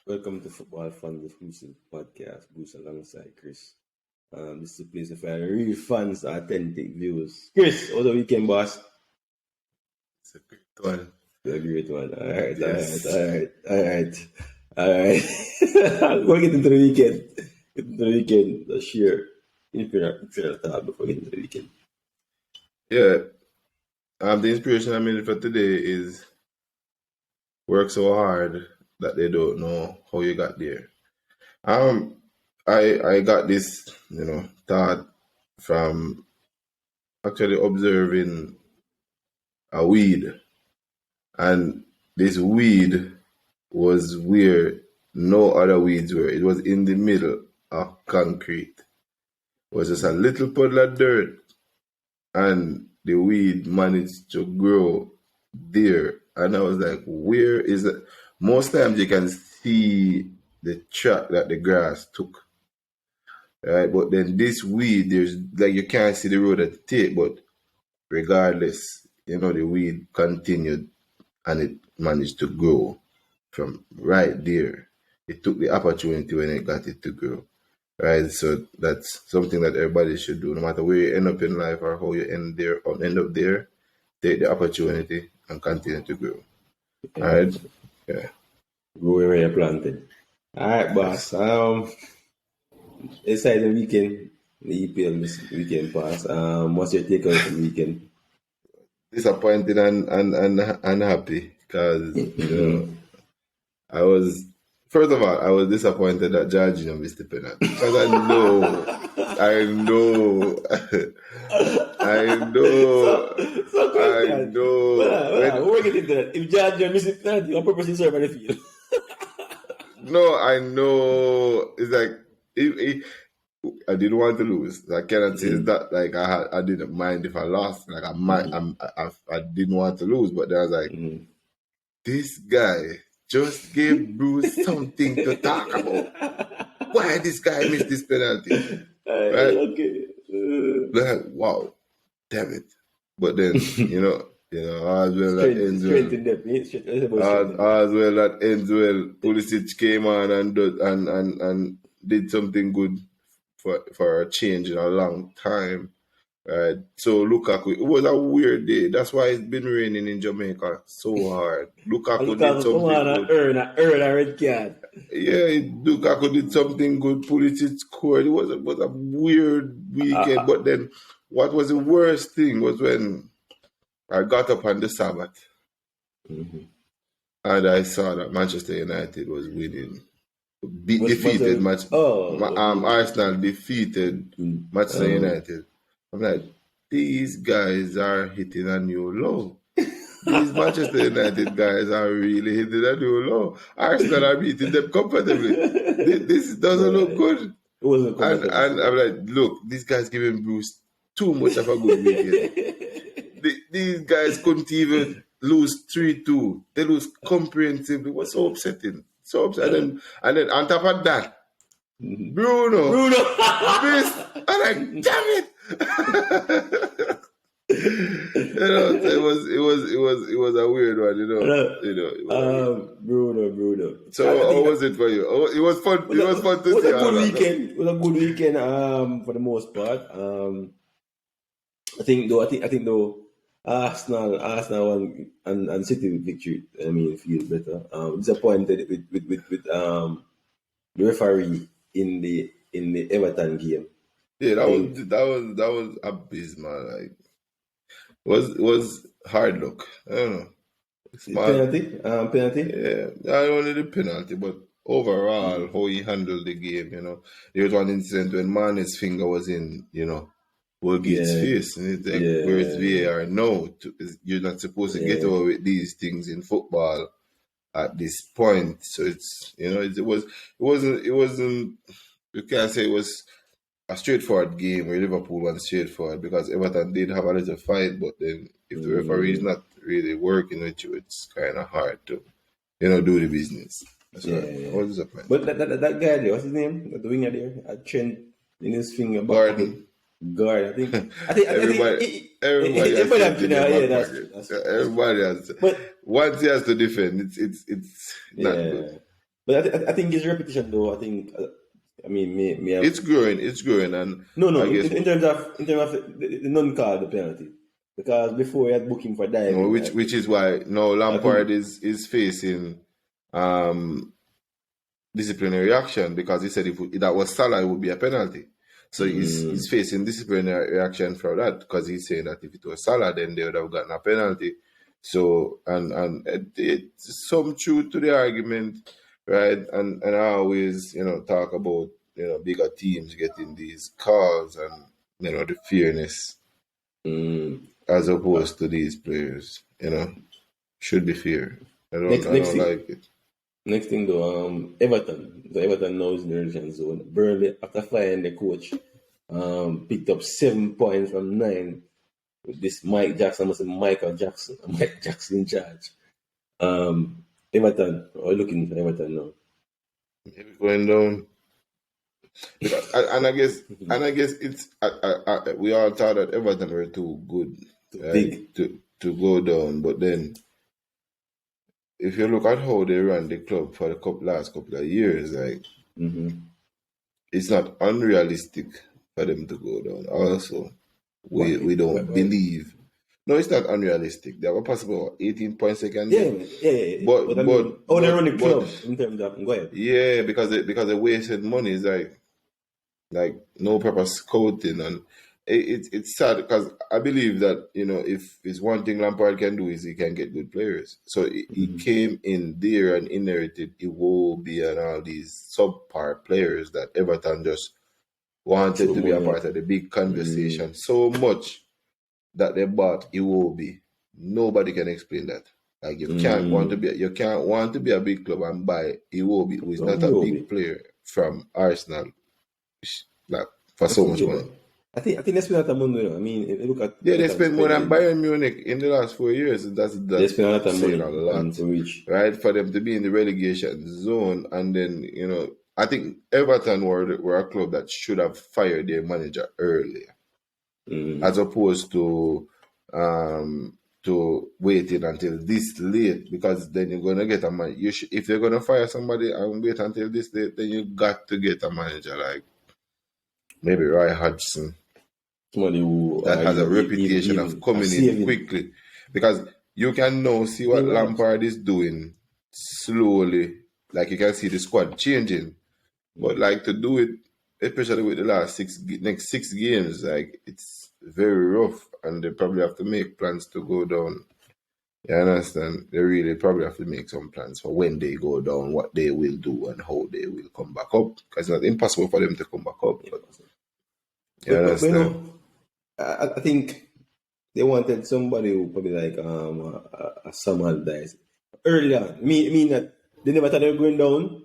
Welcome to Football Fans Exclusive Podcast, Bruce alongside Chris. This is a place to find real fans, authentic views. Chris, how was the weekend, boss? It's a great one. A great one. All right, Yes. all right. We'll get into the weekend. Let's share infinite thought before getting into the weekend. Yeah. The inspiration I made for today is work so hard that they don't know how you got there. I got this, thought from actually observing a weed, and this weed was where no other weeds were. It was in the middle of concrete. It was just a little puddle of dirt, and the weed managed to grow there. And I was like, where is it? Most times you can see the track that the grass took. Right? But then this weed, there's like you can't see the road that it take, but regardless, the weed continued and it managed to grow from right there. It took the opportunity when it got it to grow. Right, so that's something that everybody should do, no matter where you end up in life or how you end up there. Take the opportunity and continue to grow. All right, yeah. Go where you're planted. All right, boss. Inside the weekend, the EPL this weekend pass. What's your takeaway from the weekend? Disappointed and unhappy because I was. First of all, I was disappointed that Jorginho missed the penalty because I know. We're getting into that. If Jorginho missed the penalty, on purpose he served on the field. No, I know. It's like I didn't want to lose. I cannot say that. Like I didn't mind if I lost. Like I didn't want to lose, but then I was like, this guy just gave Bruce something to talk about. Why this guy missed this penalty? Right? Okay. Like, wow, damn it. But then, as well that ends well. Pulisic came on and did something good for a change in a long time. Right. So Lukaku, it was a weird day. That's why it's been raining in Jamaica so hard. Lukaku did something good. Earn a red card. Yeah, Lukaku did something good. Pulisic scored. It was a weird weekend. But then, what was the worst thing was when I got up on the Sabbath and I saw that Manchester United was winning. Arsenal defeated Manchester United. I'm like, these guys are hitting a new low. These Manchester United guys are really hitting a new low. Arsenal are beating them comfortably. This doesn't look good. It wasn't and I'm like, look, these guys giving Bruce too much of a good weekend. These guys couldn't even lose 3-2. They lose comprehensively. It was so upsetting. So upsetting. And then on top of that, Bruno missed. I'm like, damn it. It was a weird one, Bruno. So how was it for you? It was fun. It was fun to see. It was a good weekend. For the most part. I think though. Arsenal won and City with victory. I mean, feels better. Disappointed with the referee in the Everton game. Yeah, that was abysmal. Like, it was hard luck. I don't know. Penalty. Yeah, not only the penalty, but overall how he handled the game. There was one incident when Mane's finger was in, Woolgate's face, and it's like, where's VAR? No, you're not supposed to get away with these things in football at this point. So it's it wasn't. You can't say it was a straightforward game where Liverpool won straightforward because Everton did have a little fight, but then if the referee is not really working with you, it's kind of hard to, do the business. That's right. What is the point? But that guy there, what's his name? The winger there, Trent in his finger. Gordon. I think everybody has. But once he has to defend, it's not good. But I think his repetition, though, I think, I mean, may have. It's growing, and No. I guess In terms of the non-call the penalty, because before he had booked him for no, diving, which is why no I Lampard think. is facing disciplinary action because he said if that was Salah, it would be a penalty. So he's facing disciplinary action for that because he's saying that if it was Salah, then they would have gotten a penalty. So and it's some truth to the argument, right? And I always talk about bigger teams getting these calls and the fairness as opposed to these players. Should be fair. I Next don't thing, like it. next thing though, Everton. So Everton now is in the relegation zone. Burnley, after firing the coach, picked up 7 points from 9 with this Mike Jackson, must say Michael Jackson, Mike Jackson in charge. Everton, are looking for Everton now. Maybe going down. Because, and I guess it's we all thought that Everton were too good, right, Big. to go down. But then, if you look at how they ran the club for the last couple of years, like it's not unrealistic for them to go down. Also, we don't believe. No, it's not unrealistic. They have a possible 18 points they can get. Yeah. But I mean, how they run the club but in terms of go ahead. yeah, because they wasted money. It's like no proper scouting, and it's sad because I believe that if it's one thing Lampard can do is he can get good players. So he came in there and inherited Iwobi and all these subpar players that Everton just wanted to be a part of the big conversation so much that they bought Iwobi. Nobody can explain that. Like you can't want to be a big club and buy Iwobi, who is not a big player from Arsenal, like for so much money. I think they spent a lot of money. I mean, look at they spent more than Bayern Munich in the last 4 years. That's they spent a lot of money a lot to reach, right, for them to be in the relegation zone. And then I think Everton were a club that should have fired their manager earlier, as opposed to waiting until this late, because then you're gonna get a man. If you're gonna fire somebody and wait until this late, then you got to get a manager like maybe Roy Hodgson, somebody who that has a reputation of coming in quickly, because you can now see what Lampard is doing slowly. Like you can see the squad changing, but like to do it, especially with the next six games, like it's very rough, and they probably have to make plans to go down. You understand? They really probably have to make some plans for when they go down, what they will do, and how they will come back up. Because it's not impossible for them to come back up. But you understand? I think they wanted somebody who probably like a Sam Allardyce early on. Mean that they never thought they were going down.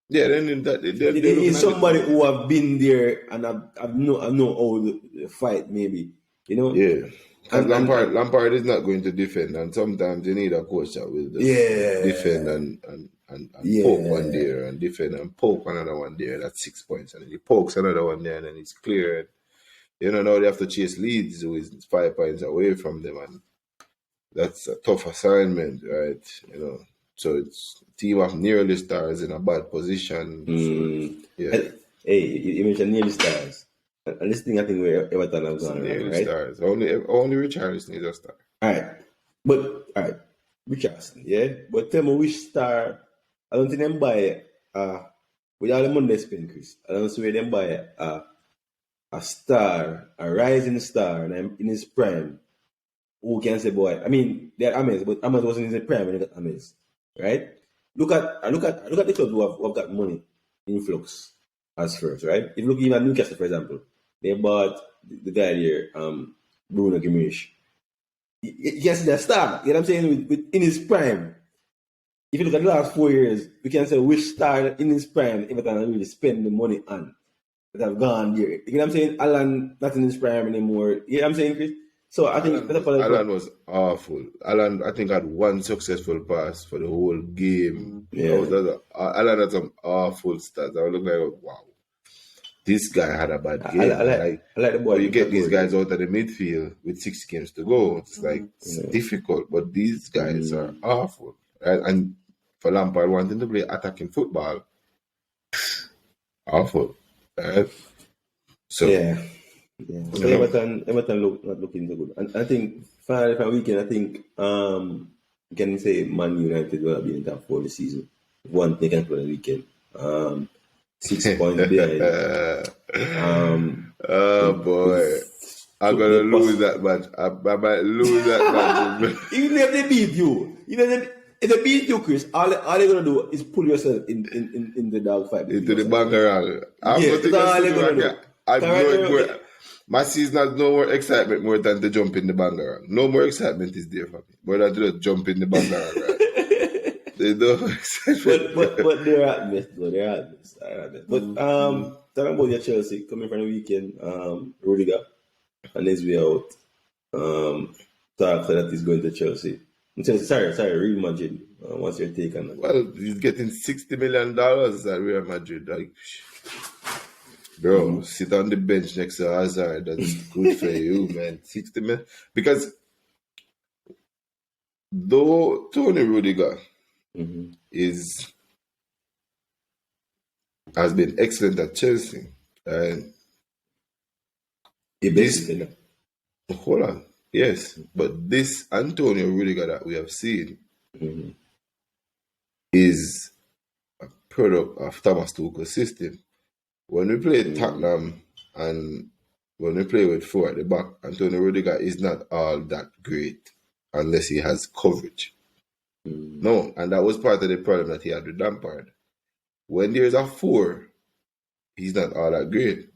Yeah, then it's somebody who have been there and I've know how the fight maybe. Yeah. Because Lampard is not going to defend, and sometimes you need a coach that will just defend and poke one there and defend and poke another one there. That's 6 points, and then he pokes another one there, and then it's cleared. Now they have to chase Leeds, who is 5 points away from them, and that's a tough assignment, right? So it's a team of nearly stars in a bad position. So, yeah. Hey, you mentioned nearly stars. And this thing, I think where Everton have gone nearly right? Stars. Only Richarlison is a star. All right, Richarlison, yeah. But tell me which star. I don't think them buy with all the money they spend, Chris. I don't see where them buy a star, a rising star, and in his prime. Who can say, boy? I mean, they're Ames, but Ames wasn't in his prime when they got Ames, right? Look at the clubs who have got money influx as first, right? If you look even at Newcastle, for example, they bought the guy here, Bruno Gimenez. You can see the star, you know what I'm saying, with in his prime. If you look at the last 4 years, we can say which star in his prime Everton really spend the money on that have gone there. You know what I'm saying? Alan not in his prime anymore. You know what I'm saying, Chris? So I think Alan was awful. Alan, I think, had one successful pass for the whole game. Yeah. Alan had some awful stats. I was looking like, wow, this guy had a bad game. I like the boy. You get these guys out of the midfield with 6 games to go. It's like it's difficult, but these guys are awful. Right? And for Lampard wanting to play attacking football, awful. Right? So, Yeah. So you know, Everton not looking so good. And I think for weekend, I think you can say Man United will be in top 4 this season. One they can play on the weekend. 6 points behind. oh boy. I'm gonna lose that match. I might lose that match. Even if they beat you, if they beat you, Chris, all they're gonna do is pull yourself in the dog fight. Into the bangarang. I'm Yeah, gonna take that's all a they're gonna do. I know it more. Correct. My season has no more excitement more than to jump in the bangarang. No more excitement is there for me. More than to just jump in the bangarang, right? There's no excitement. But they're at best though. They're at best. But talking about your Chelsea coming from the weekend, Rudiger on his way out. Talk that he's going to Chelsea. Sorry, Real Madrid. What's your take on that? Well, he's getting $60 million at Real Madrid. Like, bro, sit on the bench next to Hazard. That's good for you, man. 60 million. Because though Tony Rudiger has been excellent at Chelsea, and hold on, yes, but this Antonio Rudiger that we have seen is a product of Thomas Tuchel's system. When we play Tottenham and when we play with 4 at the back, Antonio Rudiger is not all that great unless he has coverage. No, and that was part of the problem that he had with Lampard. When there's a 4, he's not all that great,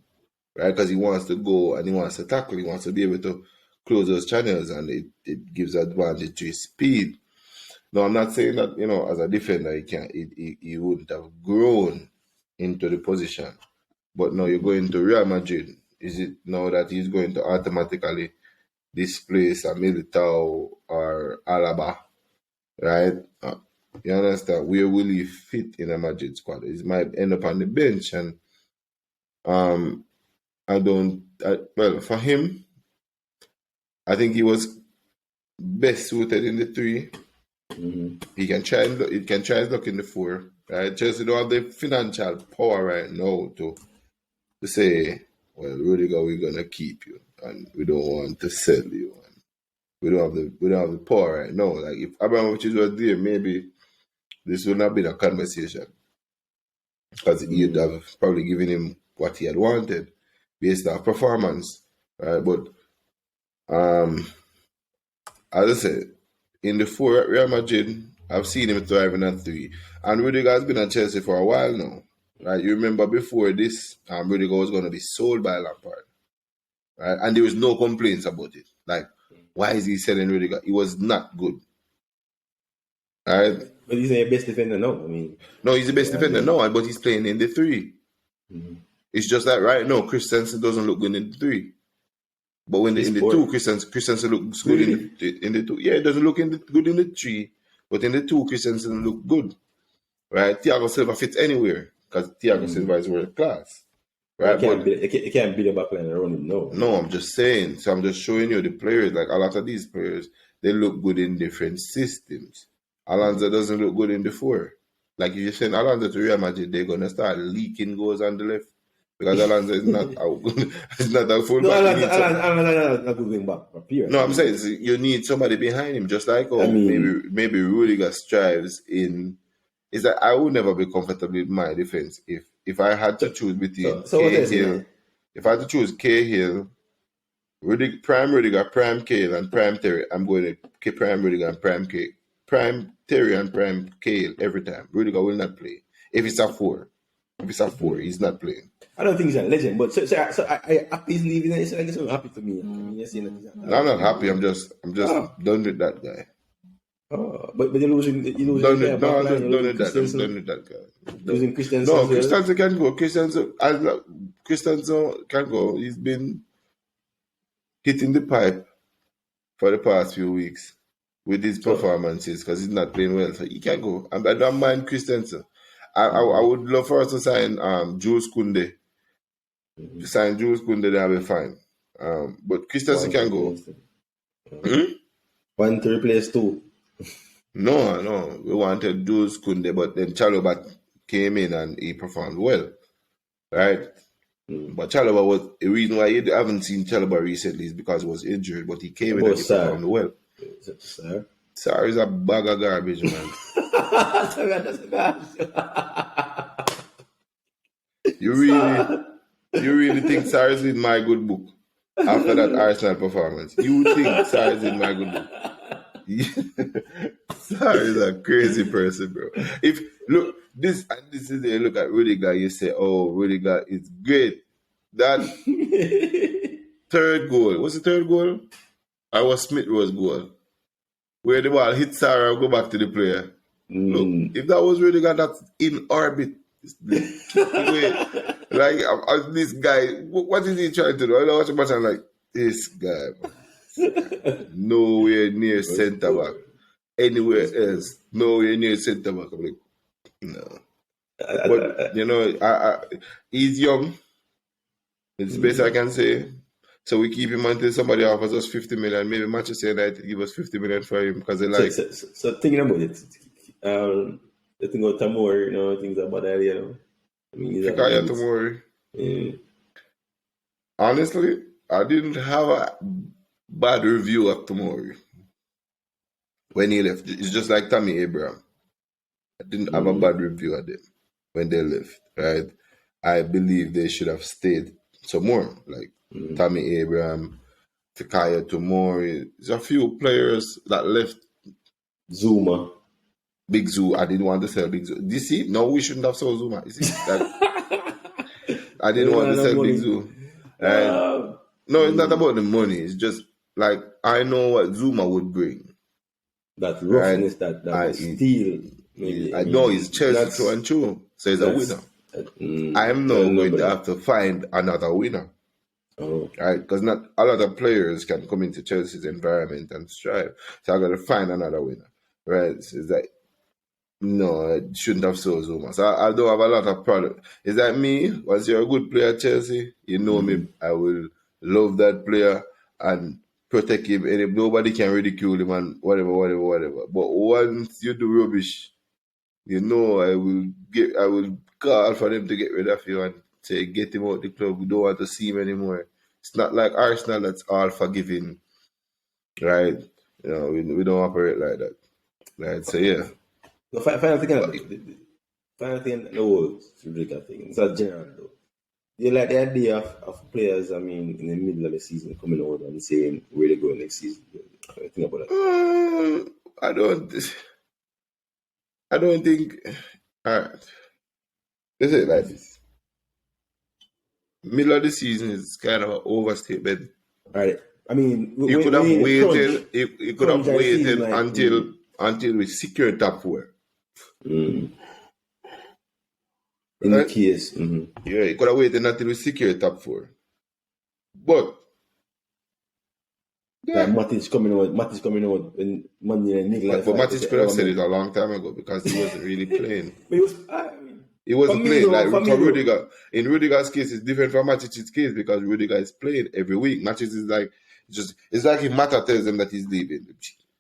right? Because he wants to go and he wants to tackle, he wants to be able to close those channels, and it gives advantage to his speed. No, I'm not saying that, as a defender, he wouldn't have grown into the position. But now you're going to Real Madrid. Is it now that he's going to automatically displace a Militao or Alaba, right? You understand? Where will he fit in a Madrid squad? He might end up on the bench, and for him, I think he was best suited in the 3. He can try his luck in the 4. Right? Chelsea don't have the financial power right now to say, well, Rudiger, we're gonna keep you, and we don't want to sell you, and we don't have the power right now. Like if Abramovich was there, maybe this would not have been a conversation, because he'd have probably given him what he had wanted based on performance, right? But as I said, in the 4 at Real Madrid, I've seen him thriving at 3, and Rudiger has been at Chelsea for a while now. Right, you remember before this, Rudiger was going to be sold by Lampard, right? And there was no complaints about it. Like, why is he selling Rudiger? He was not good, right? But he's the best defender now. No, he's the best defender now, but he's playing in the 3. It's just that right now, Christensen doesn't look good in the 3. But when in the 2, Christensen looks good in the 2. Yeah, it doesn't look good in the 3, but in the 2, Christensen look good, right? Thiago Silva fits anywhere, because Thiago Silva is world class. Right? It can't build a backline around him, no. No, I'm just saying. So I'm just showing you the players. Like a lot of these players, they look good in different systems. Alonso doesn't look good in the 4. Like if you send Alonso to Real Madrid, they're gonna start leaking goals on the left. Because Alonso is not it's not a full back. Alonso not going back. No, I'm saying you need somebody behind him, just like maybe Rudiger strives in. Is that I would never be comfortable with my defense if I had to choose between Cahill. If I had to choose Cahill, Prime Rudiger, Prime Cahill, and Prime Terry, I'm going to Prime Rudiger and Prime Cahill. Prime Terry and Prime Cahill every time. Rudiger will not play. If it's a 4, he's not playing. I don't think he's a legend, but so I happy he's leaving. It's like it's so happy to me. I'm not happy. I'm just done with that guy. But you're losing. I'm done with that guy. Losing Christensen. No, Christensen can go. Christensen can go. He's been hitting the pipe for the past few weeks with his performances because he's not playing well. So he can go. I don't mind Christensen. I would love for us to sign Jules Koundé. To sign Jules Koundé, that'll be fine. But Christensen can go. 1 to replace 2. No. We wanted Jules Kunde, but then Chalobah came in and he performed well, right? But Chalobah was the reason why you haven't seen Chalobah recently is because he was injured, but he came in and About he Sar. performed well. Sir. Sar is a bag of garbage, man. You really think Sar is in my good book after that Arsenal performance? You think Sar is in my good book? Sar is a crazy person, bro. If look this is the look at Rudiger, you say, "Oh, Rudiger is great." That third goal, what's the third goal? I was Smith Rowe's goal, where the ball hits Sarah and go back to the player. Look, if that was Rudiger, that's in orbit. Like this guy, what is he trying to do? I watch a match and I'm like, this guy, man. Nowhere near centre back. Anywhere else, nowhere near centre back. I'm like, no. But you know, he's young. It's the best I can say. So we keep him until somebody offers us 50 million. Maybe Manchester United give us 50 million for him because they like. So thinking about it, the thing about Tamori, you know, things about that, you know. I mean, Fikaya Tomori. Yeah. Honestly, I didn't have a bad review of Tomori when he left. It's just like Tammy Abraham. I didn't have a bad review of them when they left, right? I believe they should have stayed some more, like Tammy Abraham, Fikaya Tomori. There's a few players that left. Zuma. Big Zoo. I didn't want to sell Big Zoo. Do you see? No, we shouldn't have sold Zuma. You see? I didn't want to sell Big Zoo. And no, it's not about the money. It's just like I know what Zuma would bring. That roughness, that steel. I know he's Chelsea through and through. So he's a winner. I am now going to have to find another winner. Oh. Right? Because not a lot of players can come into Chelsea's environment and strive. So I got to find another winner. Right? So it's like, no, I shouldn't have sold Zuma. So I don't have a lot of product. Is that me? Once you're a good player at Chelsea, you know me, I will love that player and protect him. And if nobody can ridicule him and whatever. But once you do rubbish, you know I will call for them to get rid of you and say get him out the club. We don't want to see him anymore. It's not like Arsenal that's all forgiving, right? You know, we don't operate like that. Right? So yeah. The final thing, no, it's a Rudiger thing. It's not general though. You like the idea of players, I mean, in the middle of the season coming out and saying where they go next season. What do you think about that? I don't think. All right. Let's say it like this. Middle of the season is kind of an overstatement. All right. I mean, you could have waited. You could have waited until we secure top 4. In the case, yeah, you could have waited until we secure top 4. But like Matic coming out when Monday and Nick. But Matic could have said it a long time ago because he wasn't really playing. But he wasn't playing. Like for Rudiger, in Rudiger's case, it's different from Matic's case because Rudiger is playing every week. Matic is like it's like if Mata tells him that he's leaving.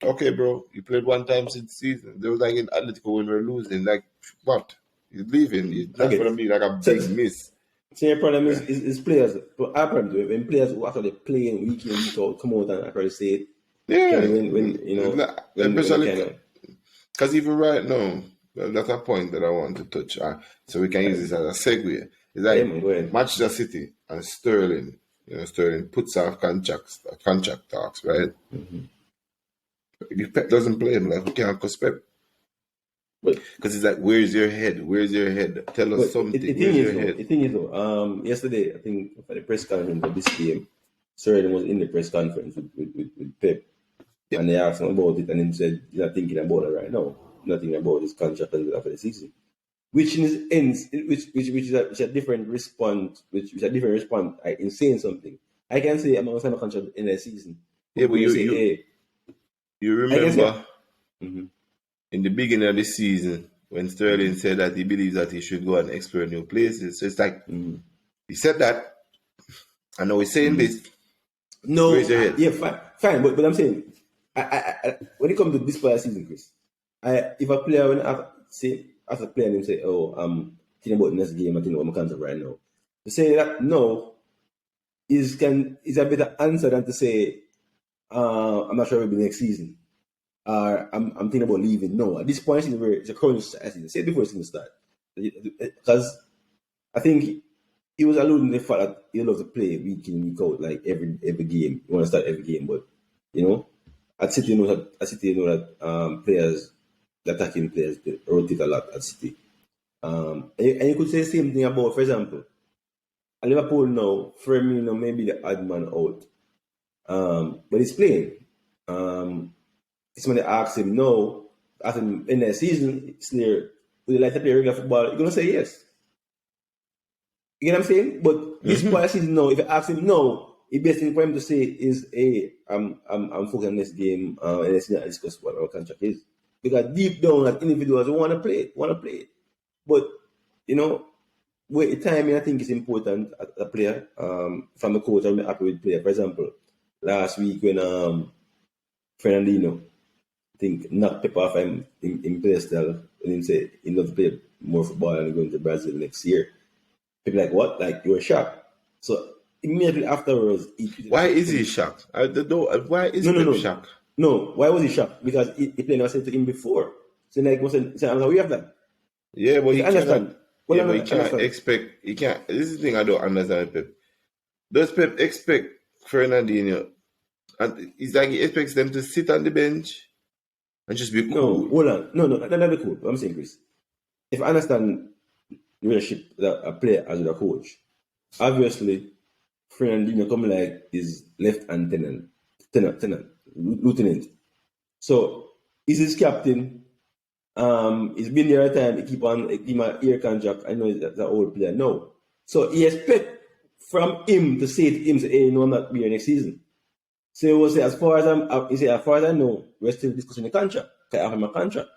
Okay, bro, you played one time since season. There was like in Atletico when we're losing. Like what? He's leaving. It's not gonna be like a big miss. So your problem is players. But our problem when players who actually playing week in week out come out and actually say it. Yeah. When you know, especially because even right now, that's a point that I want to touch on. So we can use this as a segue. It's like Manchester City and Sterling. You know, Sterling puts off contract talks, right? If Pep doesn't play him, like we can't cost Pep. Because it's like, where's your head? Where's your head? Tell us something. The thing is, yesterday, I think for the press conference of this game, Sterling was in the press conference with Pep. Yep. And they asked him about it, and he said, he's not thinking about it right now. Nothing about his contract after the season. Which in his ends, which is a different response, in saying something. I can say I'm not signing a contract in the season. Yeah, but you remember in the beginning of the season when Sterling said that he believes that he should go and explore new places. So it's like he said that, and now he's saying this. No, yeah, fine, but I'm saying, I when it comes to this player season, Chris, if a player when after playing him say, "Oh, I'm thinking about the next game. I think about my contract right now." To say that no is a better answer than to say, "I'm not sure it'll be next season." I'm thinking about leaving. No, at this point, it's a current as I said before it's going to start. Because I think he was alluding to the fact that he loves to play week in, week out, like every game. You want to start every game, but at City, you know that players, the attacking players, they rotate a lot at City. And you could say the same thing about, for example, at Liverpool now, Firmino maybe the odd man out, but he's playing. Somebody asks him, no, after in the season, it's near, would you like to play regular football? You're going to say yes. You get what I'm saying? But this part season, no. If you ask him, no, the best thing for him to say is, hey, I'm focused on this game, and let's not discuss what our contract is. Because deep down, as individuals, we want to play it. But, with the timing, I think is important as a player. From a coach, I'm happy with player. For example, last week when Fernandinho, I think, knocked Pep off him in play style, and he said he loves to play more football and going to Brazil next year. People like, what? Like, you were shocked. So immediately afterwards, why is he shocked? I don't know. Why is he shocked? No, why was he shocked? Because he played never said to him before. So like, I'm like, we have that. Yeah, but you understand. But he can't expect. He can't. This is the thing I don't understand. Pep. Does Pep expect Fernandinho? And it's like he expects them to sit on the bench and just be cool. No, hold on. No, that'd be cool. I'm saying, Chris, if I understand the relationship that a player has with a coach, obviously, Fernandinho come like his left hand lieutenant. So, he's his captain. He's been there a time. He give him an ear contract. I know that's an old player. No. So, he expect from him to say to him, hey, no, I'm not here next season. So he will say, as far as I know, we're still discussing the contract. I have my contract.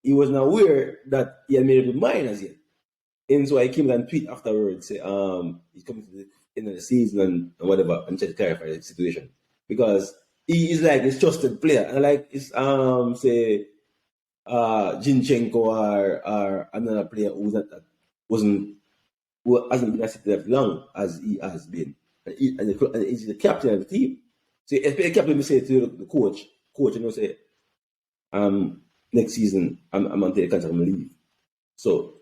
He was not aware that he had made up his mind as yet. And so I came and tweet afterwards, say, he's coming to the end of the season and whatever, and try to clarify the situation. Because he is like his trusted player. And like it's say Zinchenko or another player who hasn't been at City that long as he has been. And he's the captain of the team. So the captain will say to the coach, say, next season I'm gonna take a contract and leave. So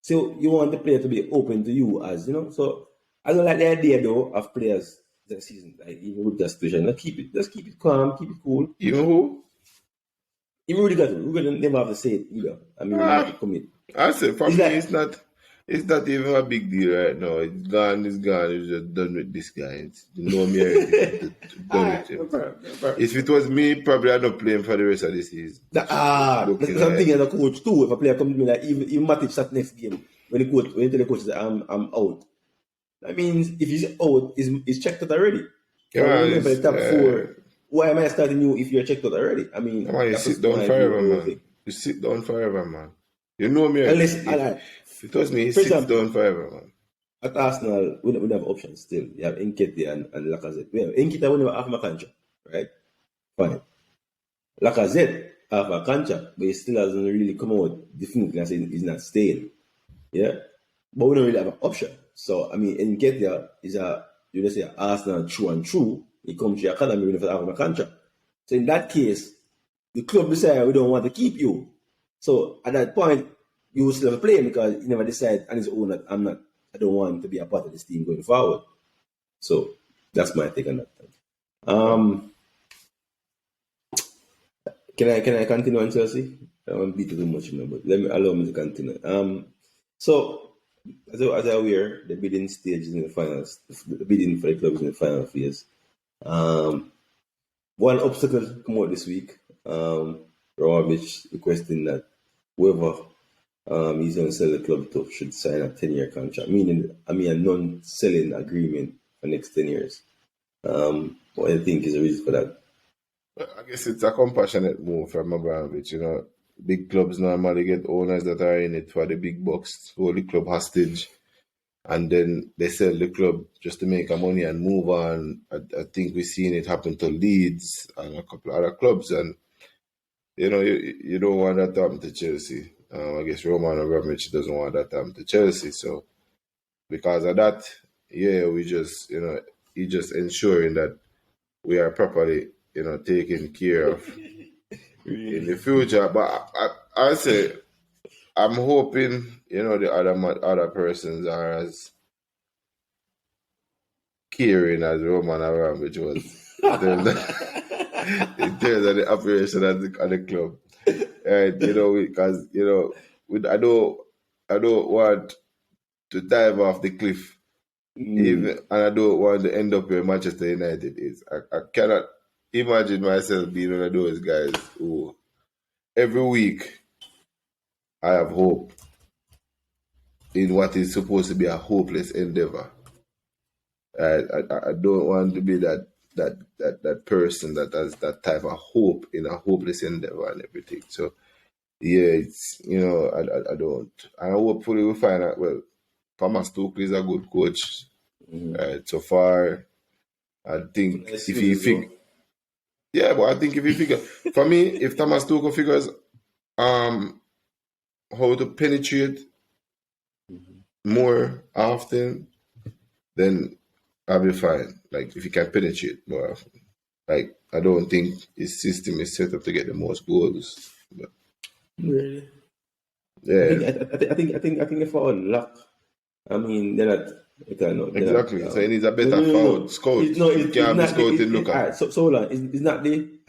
you want the player to be open to you as So I don't like the idea though of players this season, like even with that situation. Let's keep it calm, keep it cool. Even who? Even Rudiger never have to say it either. I mean, you have to commit. I said for me it's not even a big deal right now. It's gone. It's just done with this guy. Me already. Done with him. If it was me, probably I'd not playing for the rest of the season. That's something as a coach too. If a player comes to me like even Matic start next game, when you tell the coach that I'm out. That means if he's out, he's checked out already. Yeah, for the top 4. Why am I starting you if you're checked out already? I mean, you sit down forever, man. You sit down forever, man. You know me. If it was me, he sits down forever, man. At Arsenal, we don't have options still. You have Nketiah and Lacazette. Nketiah will never have a contract, right? Fine. Lacazette have a contract, but he still hasn't really come out definitely and saying he's not staying. Yeah? But we don't really have an option. So, I mean, Nketiah is Arsenal true and true. He comes to your academy when you have a contract. So, in that case, the club decide we don't want to keep you. So, at that point, you will still have a play because he never decide on his own that I don't want to be a part of this team going forward. So, that's my take on that. Can I continue on Chelsea? I don't want to beat too much, but allow me to continue. So, as I'm aware, the bidding stage is in the finals. The bidding for the club is in the final phase. One obstacle come out this week. Romovich requesting that whoever he's going to sell the club to should sign a 10-year contract, meaning a non-selling agreement for next 10 years. What do you think is the reason for that? I guess it's a compassionate move from Abramovich. Big clubs normally get owners that are in it for the big bucks, hold the club hostage, and then they sell the club just to make money and move on. I think we've seen it happen to Leeds and a couple of other clubs, and you don't want that to happen to Chelsea. I guess Roman Abramovich doesn't want that to happen to Chelsea. So because of that, we just he's just ensuring that we are properly taken care of in the future. But I say I'm hoping the other persons are as caring as Roman Abramovich was in terms of the operation at the club. And because I don't want to dive off the cliff, even, and I don't want to end up where Manchester United is. I cannot imagine myself being one of those guys who every week I have hope in what is supposed to be a hopeless endeavor. I don't want to be that person that has that type of hope in a hopeless endeavor and everything. So it's I don't. And hopefully we'll find out. Well, Thomas Tuchel is a good coach. So far, I think if he figure, but I think if he figure, for me, if Thomas Tuchel figures how to penetrate more often, then I'll be fine. Like if he can penetrate more often. Like I don't think his system is set up to get the most goals. But, really? Yeah. I think if I luck, I mean they're not. Exactly. So he needs a better scout. He can't be scouting Lukaku. So hold on. It's not in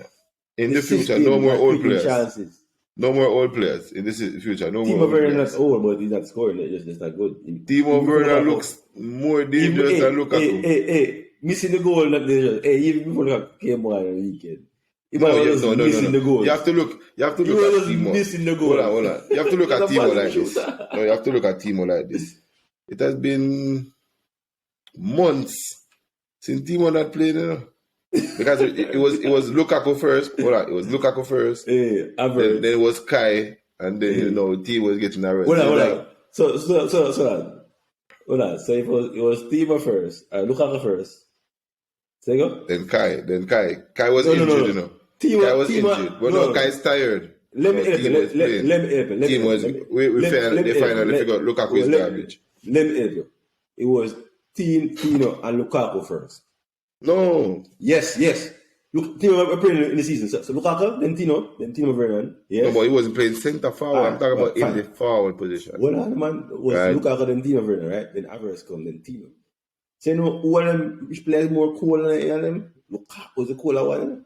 the future, no more old players. Chances. No more old players in the future. No more old players. Timo Werner is old, but he's not scoring. It's just not good. Timo Werner looks more dangerous than Lukaku. Hey, missing the goal, not dangerous. Hey, even before Lukaku came on the weekend. No. The goals. You have to look at Timo. Missing the goal. Hold on. You have to look at Timo like this. No, you have to look at Timo like this. It has been months since Timo not played, because it was Lukaku first. Hold on, it was Lukaku first. Then it was Kai, and then Timo was getting a rest. Hold on. So hold on. So it was Timo first, Lukaku first. Say go. Then Kai. Kai was injured, Kai was injured, but no, Kai's tired. Let me help you. Timo was. They finally figured Lukaku is garbage. Let me help you. It was Tino and Lukaku first. No. Yes. Look, Tino were playing in the season. So Lukaku, then Tino Vernon. Yes. No, but he wasn't playing centre forward. I'm talking about in the forward position. Well, man was right. Lukaku, then Tino Vernon, right? Then Alvarez come, then Tino. So who of them which players more cool than them? Lukaku was the cooler one.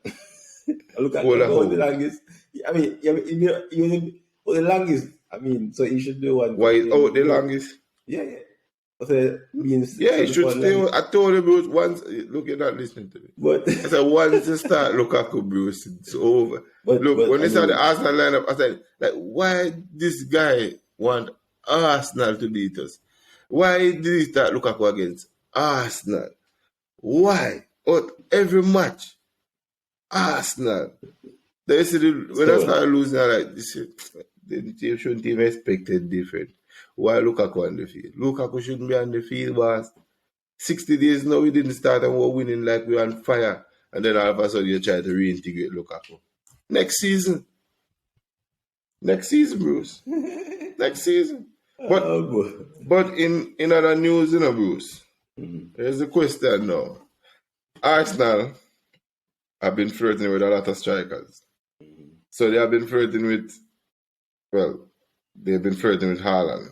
Lukaku was the longest. I mean, he was the longest. I mean, so he should be one. Why is out the longest? Yeah. He should stay. I told him Bruce once. Look, you're not listening to me. But I said once you start Lukaku, Bruce, it's over. When they saw the Arsenal lineup, I said, like, why this guy want Arsenal to beat us? Why did he start Lukaku against Arsenal? Why? Every match, Arsenal. They said when I started losing, I like this. They shouldn't even expected different. Why Lukaku on the field? Lukaku shouldn't be on the field, boss. 60 days now we didn't start and we're winning like we're on fire. And then all of a sudden you try to reintegrate Lukaku. Next season, Bruce. Next season. But in other news, Bruce, there's a question now. Arsenal have been flirting with a lot of strikers. So they have been flirting with, they've been flirting with Haaland.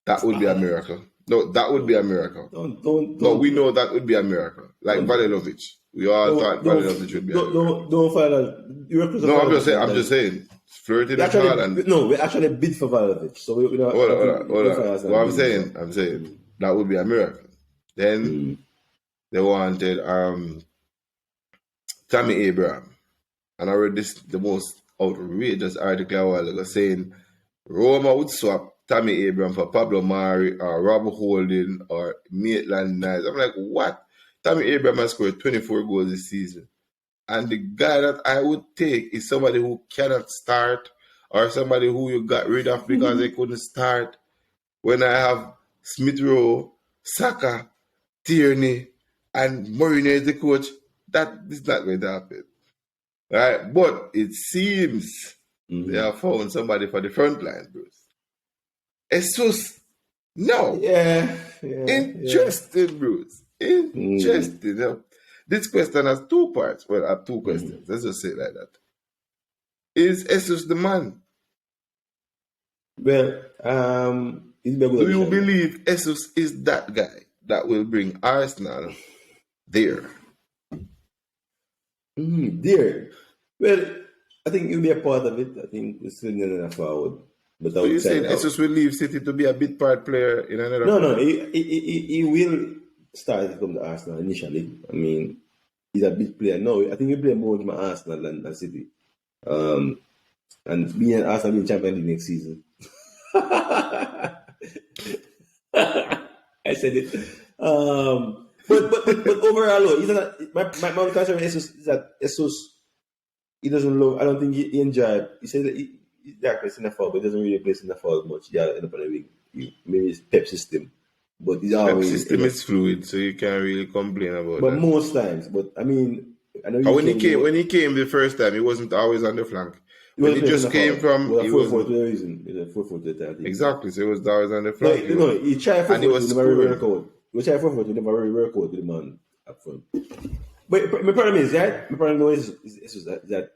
That would be a miracle. No, that would be a miracle. Don't. No, we know that would be a miracle. Like Valilovic. We all thought Valilovic would be a miracle. Don't find that. No, I'm just saying. Flirting with Haaland. No, we actually bid for Valilovic. So we don't. Hold on. What I'm saying, that would be a miracle. Then they wanted Tammy Abraham. And I read the most outrageous article a while ago saying Roma would swap Tammy Abraham for Pablo Mari or Rob Holding or Maitland-Niles. I'm like, what? Tammy Abraham has scored 24 goals this season. And the guy that I would take is somebody who cannot start or somebody who you got rid of because they couldn't start. When I have Smith Rowe, Saka, Tierney, and Mourinho as the coach, that is not going to happen. Right? But it seems they have found somebody for the front line, Bruce. Jesus, no. Yeah. Interesting, Bruce. Interesting. Now, this question has two parts. Well, I have two questions. Let's just say it like that. Is Jesus the man? Well, it's been a good Do you addition. believe Jesus is that guy that will bring Arsenal there? There. Well, I think he'll be a part of it. I think we're still in a forward. But So you're outside saying out. Jesus will leave City to be a bit part player in another No, club? he will start to come to Arsenal initially. I mean, he's a big player. No, I think he'll play more with Arsenal than City. And being Arsenal being champion the next season. I said it. But overall, though, my only concern with Jesus is that Jesus, he doesn't love. I don't think he enjoy. He said that he's plays in the fall, but he doesn't really play in the fall much. Yeah, end up on the wing. Maybe it's Pep system, but he's Pep always system is fluid, so you can't really complain about But that. most times, but I mean, I know when he came the first time, he wasn't always on the flank. When he just came from, he was 4-4 to the reason. It was 4-4 to the time. Exactly, so he was always on the No, flank. he tried 4-4 and he was to never really work scoring. out. He tried 4-4 to never really work out with the man up front. But my problem is that that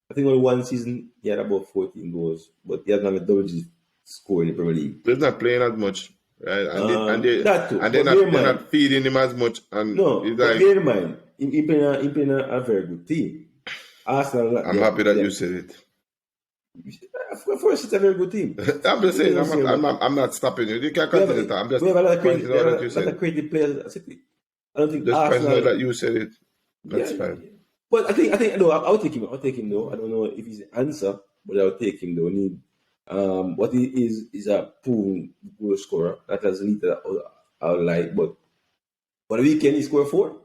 I think only one season he had about 14 goals, but he has not a double digit score in the Premier League. He's not playing as much, right? That too. And they're not feeding him as much. And No, it's but like, bear in mind, he playing a very good team. Arsenal. I'm happy that you said it. Of course, it's a very good team. I'm just saying, I'm not stopping you. You can continue. I'm just we have a lot of pointing out that you said of creative players at City. I don't think just Arsenal. pointing out that you said it. That's fine. But I think no, I'll take him. I'll take him though. I don't know if he's the answer, but I'll take him though. What he is a proven goal scorer. That has lead to our like, but for the weekend he scored 4.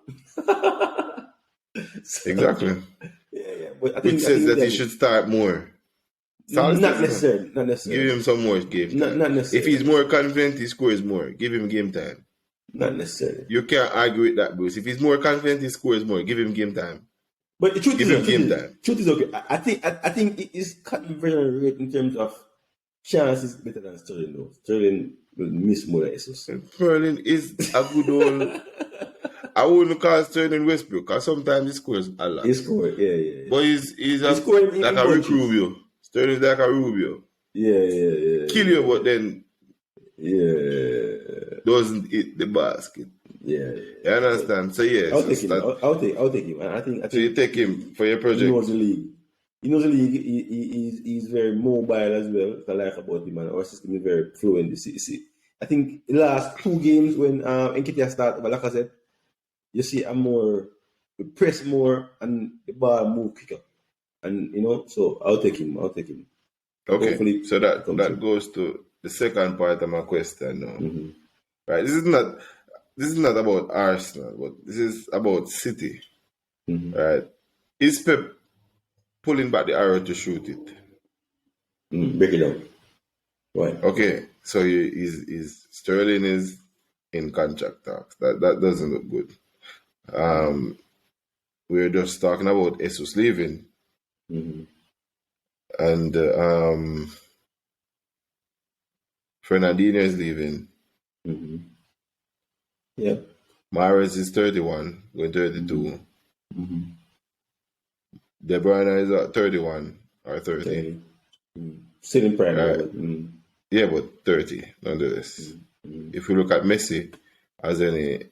Exactly. Yeah. But I think Which says that he should start more. Not necessarily. Give him some more game time. Not necessarily. If he's more confident, he scores more. Give him game time. Not necessarily. You can't argue with that, Bruce. If he's more confident, he scores more. Give him game time. But the truth Give him game time. Truth is okay. I think it is conversion rate in terms of chances better than Sterling though. Sterling will miss more than Jesus. Sterling is a good old. I wouldn't call Sterling Westbrook because sometimes he scores a lot. He scored, yeah. But he's like a Rick Rubio. Sterling's like a Rubio. Yeah. Kill you, but then doesn't hit the basket. Yeah. You understand? So yes, I'll take him. I think. So you take him for your project. He knows the league. He's very mobile as well. I like about him, and our system is very fluent. You see. I think the last 2 games when Nketiah started, but like I said, you see we press more and the ball move quicker. And so I'll take him. Okay. Hopefully so that goes to the second part of my question now. Mm-hmm. Right. This is not about Arsenal, but this is about City. Mm-hmm. Right. Is Pep pulling back the arrow to shoot it? Break it down. Why? Okay. So Sterling is in contract talks. That doesn't look good. We're just talking about Jesus leaving. Mm-hmm. And Fernandinho is leaving. Mm-hmm. Yeah. Mahrez is 31, going 32. Mm-hmm. De Bruyne is at 31 or 30. Still in prime. Right. Yeah, but 30 nonetheless. Mm-hmm. If you look at Messi as any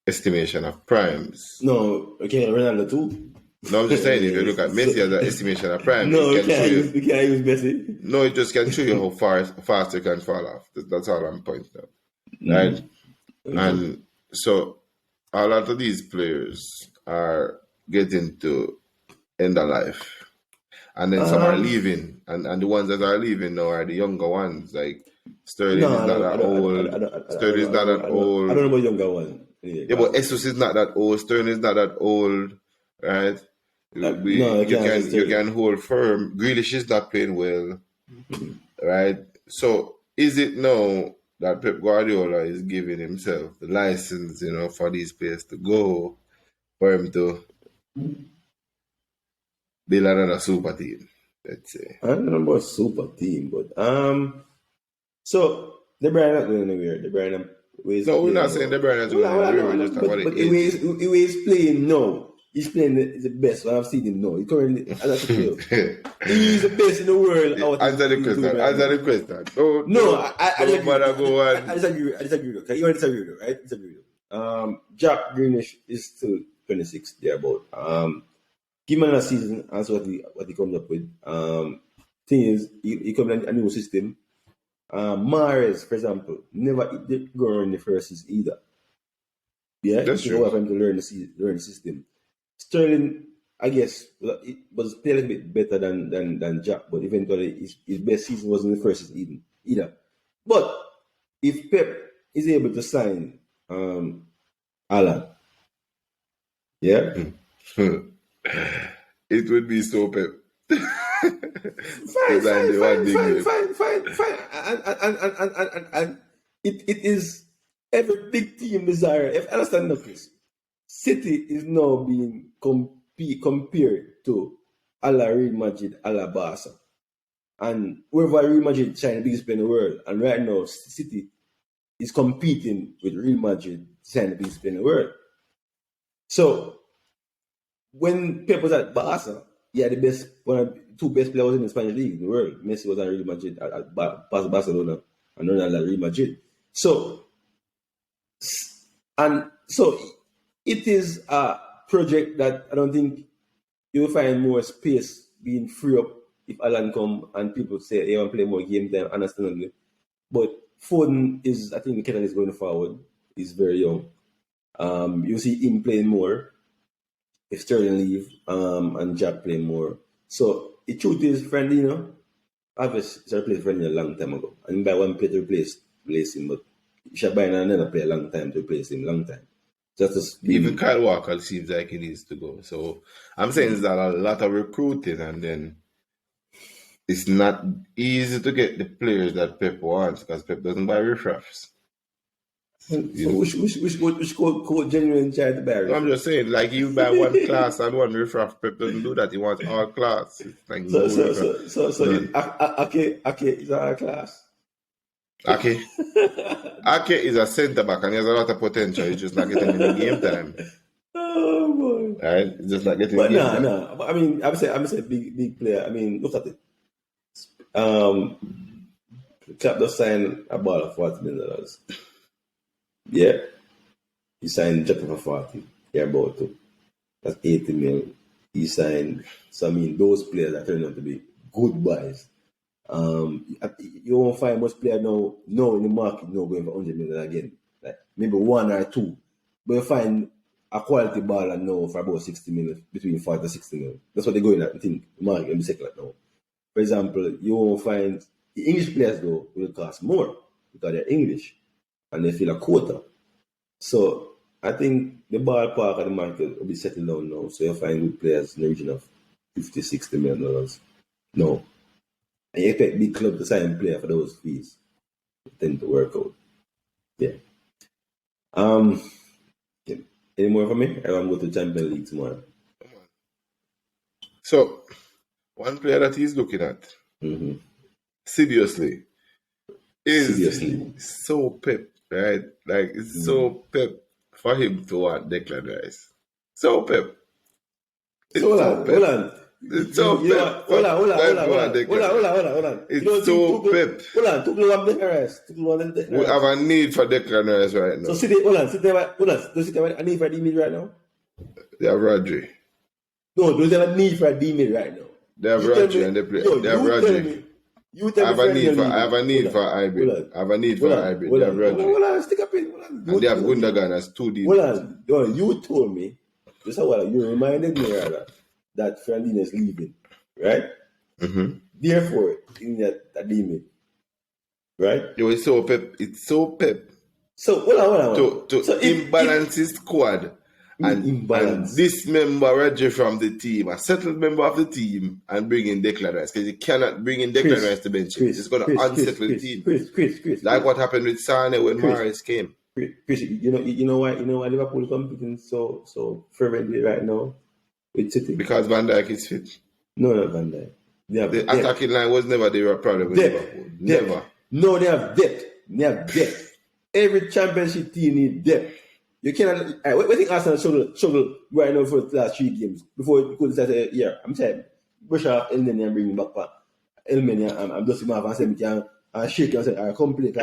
estimation of primes. No, okay, Ronaldo too. No, I'm just saying, if you look at Messi as an estimation of prime, no, you can't use Messi. No, it just can show you how fast you can fall off. That's all I'm pointing out. Right? Mm-hmm. And so a lot of these players are getting to end of life. And then some are leaving. And the ones that are leaving now are the younger ones. Like Sterling is not that old. Sterling is not that old. I don't know about younger ones. Yeah, but Jesus is not that old. Sterling is not that old. Right? You can hold firm. Grealish is not playing well, right? So is it now that Pep Guardiola is giving himself the license, for these players to go, for him to build another super team, let's say. I don't know about super team, but so De Bruyne not going anywhere. De Bruyne ways No, we're playing not saying now. De Bruyne is Well, going anywhere. no, We no, just talk about but the age. the way he's playing now, he's playing the best. I've seen him now. He currently, as I tell you, he's the best in the world. At what Answer the he's question. doing right Answer now. the question. Don't No, I don't disagree. bother go I on. disagree. I disagree. Okay, you want to disagree with it, right? Disagree with it. Jack Greenish is still 26 thereabout. Give him another season and see what he comes up with. Thing is, he comes in a new system. Mahrez, for example, never hit the ground in the first season either. Yeah, it That's took a while true. for him to learn the system. Sterling, I guess, it was playing a little bit better than Jack, but eventually his best season wasn't the first season either. But if Pep is able to sign Alan, yeah, It would be so Pep. fine, Because I'm the one digging. fine. And it is every big team desire. If I understand that, Chris, City is now being compared to a la Real Madrid, a la Barca. And wherever Real Madrid shine the biggest player in the world, and right now City is competing with Real Madrid shine the biggest player in the world. So when Pep was at Barca, he had the best two best players in the Spanish league in the world. Messi was at Real Madrid at Barcelona and Ronaldo at Real Madrid. So it is a project that I don't think you will find more space being free up if Alan come and people say they want to play more game time, understandably. But Foden is, I think, the catalyst going forward. He's very young. You see him playing more if Sterling leave, and Jack playing more. So the truth is, Fernandinho, obviously, replaced Fernandinho a long time ago. And by one player to replace him, but you should buy another player a long time to replace him, long time. Even Kyle Walker seems like he needs to go. So I'm saying is that a lot of recruiting, and then it's not easy to get the players that Pep wants because Pep doesn't buy riffraffs. So which code genuine try to buy? So I'm just saying, like you buy one class and one riffraff. Pep doesn't do that. He wants all class. It's like no riffraff. Ake is our class. Ake is a centre back and he has a lot of potential. He's just not getting any game time. Oh boy! Right? He's just not getting But game time. no. I mean, I'm saying big player. I mean, look at it. Cap just signed a ball of $40 million. Yeah, he signed Jota for 40. Yeah, about to. That's 80 million. He signed. So I mean, those players are turning out to be good buys. You won't find most players now in the market now going for 100 million again. Like maybe one or two. But you find a quality baller now for about 60 million, between 40 to 60 million. That's what they're going at. I think the market in the second now. For example, you won't find the English players though will cost more because they're English and they feel a quota. So I think the ballpark of the market will be settled down now. So you'll find good players in the region of $50-60 million. No. And you expect big club to sign player for those fees. It tend to work out. Yeah. Any more for me? I want to go to Champions League tomorrow. So one player that he's looking at seriously is so Pep, right? Like it's so Pep for him to want Declan Rice. So Pep. Hold on. It's so Pep. Hold on. It's so Pep. Hold on. Took long Declan Rice. We have a need for Declan Rice right now. So hold on. Does it have a need for a D-mid right now? They have Rodri. No, does it have a need for a D-mid right now? They have Rodri and they play. They have Rodri. I have a need for hybrid. I have a need for hybrid. They have Rodri. Hold on, stick up in. And they have Gundogan as 2D. Hold on. You told me, just a while, you reminded me rather that Fernandinho is leaving, right? Mm-hmm. Therefore, in that D-mid, right? Yo, it's so Pep. So hold on. To imbalance his squad and dismember Roger from the team, a settled member of the team, and bring in Declan Rice, because you cannot bring in Declan Rice to bench him. It's going to unsettle the team. Chris, like what happened with Sane when Mahrez came. Chris, you know why Liverpool competing so fervently right now with City? Because Van Dijk is fit. No, not Van Dijk. They have The depth. attacking line was never the problem with Liverpool. Never. No, they have depth. They have depth. Every championship team needs depth. You cannot. We think Arsenal struggle right now for the last 3 games before you could say, yeah, I'm saying, brush off Elneny and bring him back. Elneny, I'm just him off and say, me can shake and say, I complete.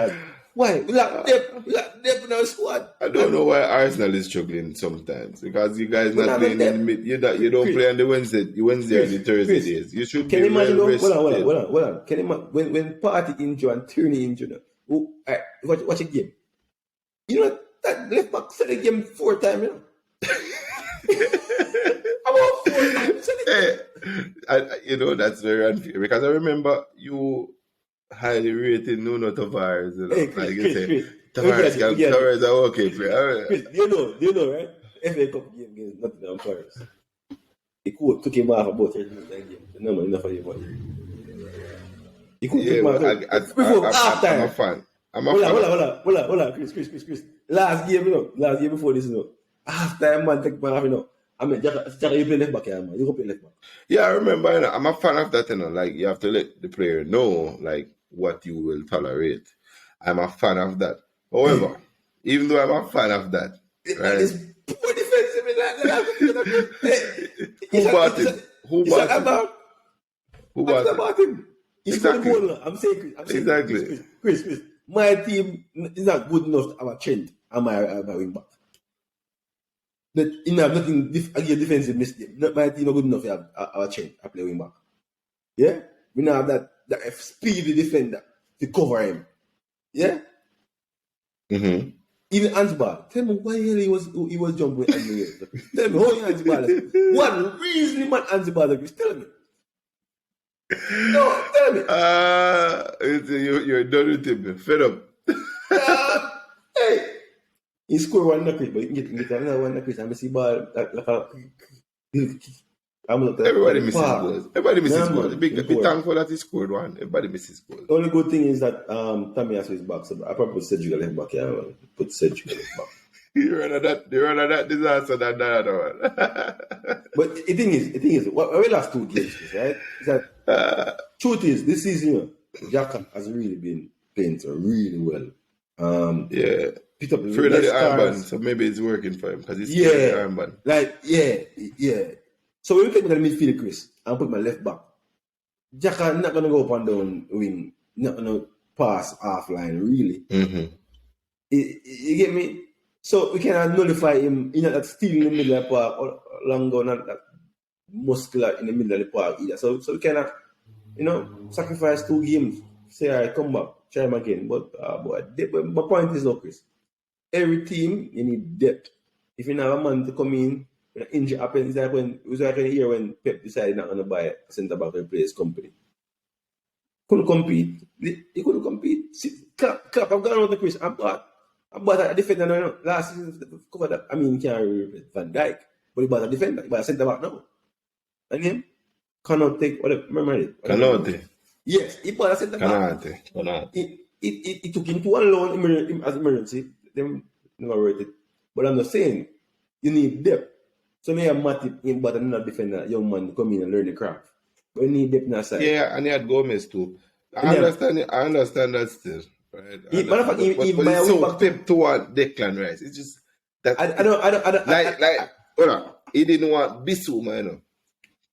Why? We lack depth in our squad. I don't know why Arsenal is struggling sometimes because you guys not playing in the mid. You don't play on the Wednesday and the Thursday days. You should Can be you imagine? well rested. Hold on. Can you imagine when Partey injured and Tierney injured? Watch a game. You know that left back said the game 4 times. You know. About 4 times. You know that's very unfair because I remember you highly rated Nuno Tavares. You know, Hey, like you Chris, say, Tavares is a okay player. Chris, do you know, right? FA Cup game against Nottingham Forest. The coach took him off about 30 minutes that game. The number enough for him. He could take him off before half time. I'm a fan. Hold on, Chris. Last game before this, you know. Half time, man, take man off, you know. I mean, Jack, you play left back here, man. You go play left back. Yeah, I remember. You know, I'm a fan of that. You know, like you have to let the player know, like what you will tolerate. I'm a fan of that. However, even though I'm a fan of that, right? It's poor defensive. Who bought him? Who bought him? He's Exactly. got the goal. I'm saying, Exactly. Chris, my team is not good enough to have a trend on my wing back. You have nothing defensive mistake. My team not good enough to have a trend. I play wing back. Yeah, we now have that speedy defender to cover him. Yeah. Mm-hmm. Even Ansbar, tell me why he was jumping with Andrew. Tell me how Ansbar. What reason man Ansbar? Tell me. No, tell me. You're done with him. Fed up. Hey, he scored 1 knuckle, but you can get another 1 knuckle. I see ball Everybody misses goals. Everybody misses goals. Man, Be thankful that he scored one. Everybody misses goals. The only good thing is that Tommy has his back, so I probably put Cedric left back here. Put Cedric left back. You run out that disaster that one. But the thing is, what we lost 2 games, right? Is that truth is this season, Xhaka has really been playing really well. Yeah. Picked up Afraid of the armband, stars. so maybe it's working for him because he's the armband. Yeah. So when we take my midfield, Chris, and put my left back, Xhaka not gonna go up and down wing, not gonna pass offline really. Mm-hmm. You get me? So we cannot nullify him in that steel in the middle of the park or long down and that muscular in the middle of the park either. So we cannot, sacrifice 2 games. Say, all right, come back, try him again. But my point is, look, Chris, every team you need depth. If you have a man to come in, when an injury happens, it was like a year when Pep decided not going to buy a centre back and replace company. Couldn't compete. He couldn't compete. Clap, I've gone out to Chris. I bought a defender last season covered that. I mean, he can't replace Van Dijk, but he bought a defender. He bought a centre back now. And him cannot take whatever. Remember it? Canate. Yes, he bought a centre back. Canate. He took him to one loan as emergency. Them never rate it. But I'm not saying you need depth. So may have Matip in, but another defender, young man, come in and learn the craft. But you need depth in that side. Yeah, and he had Gomez too. I understand that still. Right? But it's so pep toward Declan Rice. It's just that I don't. Hold on. He didn't want Bissouma, you know.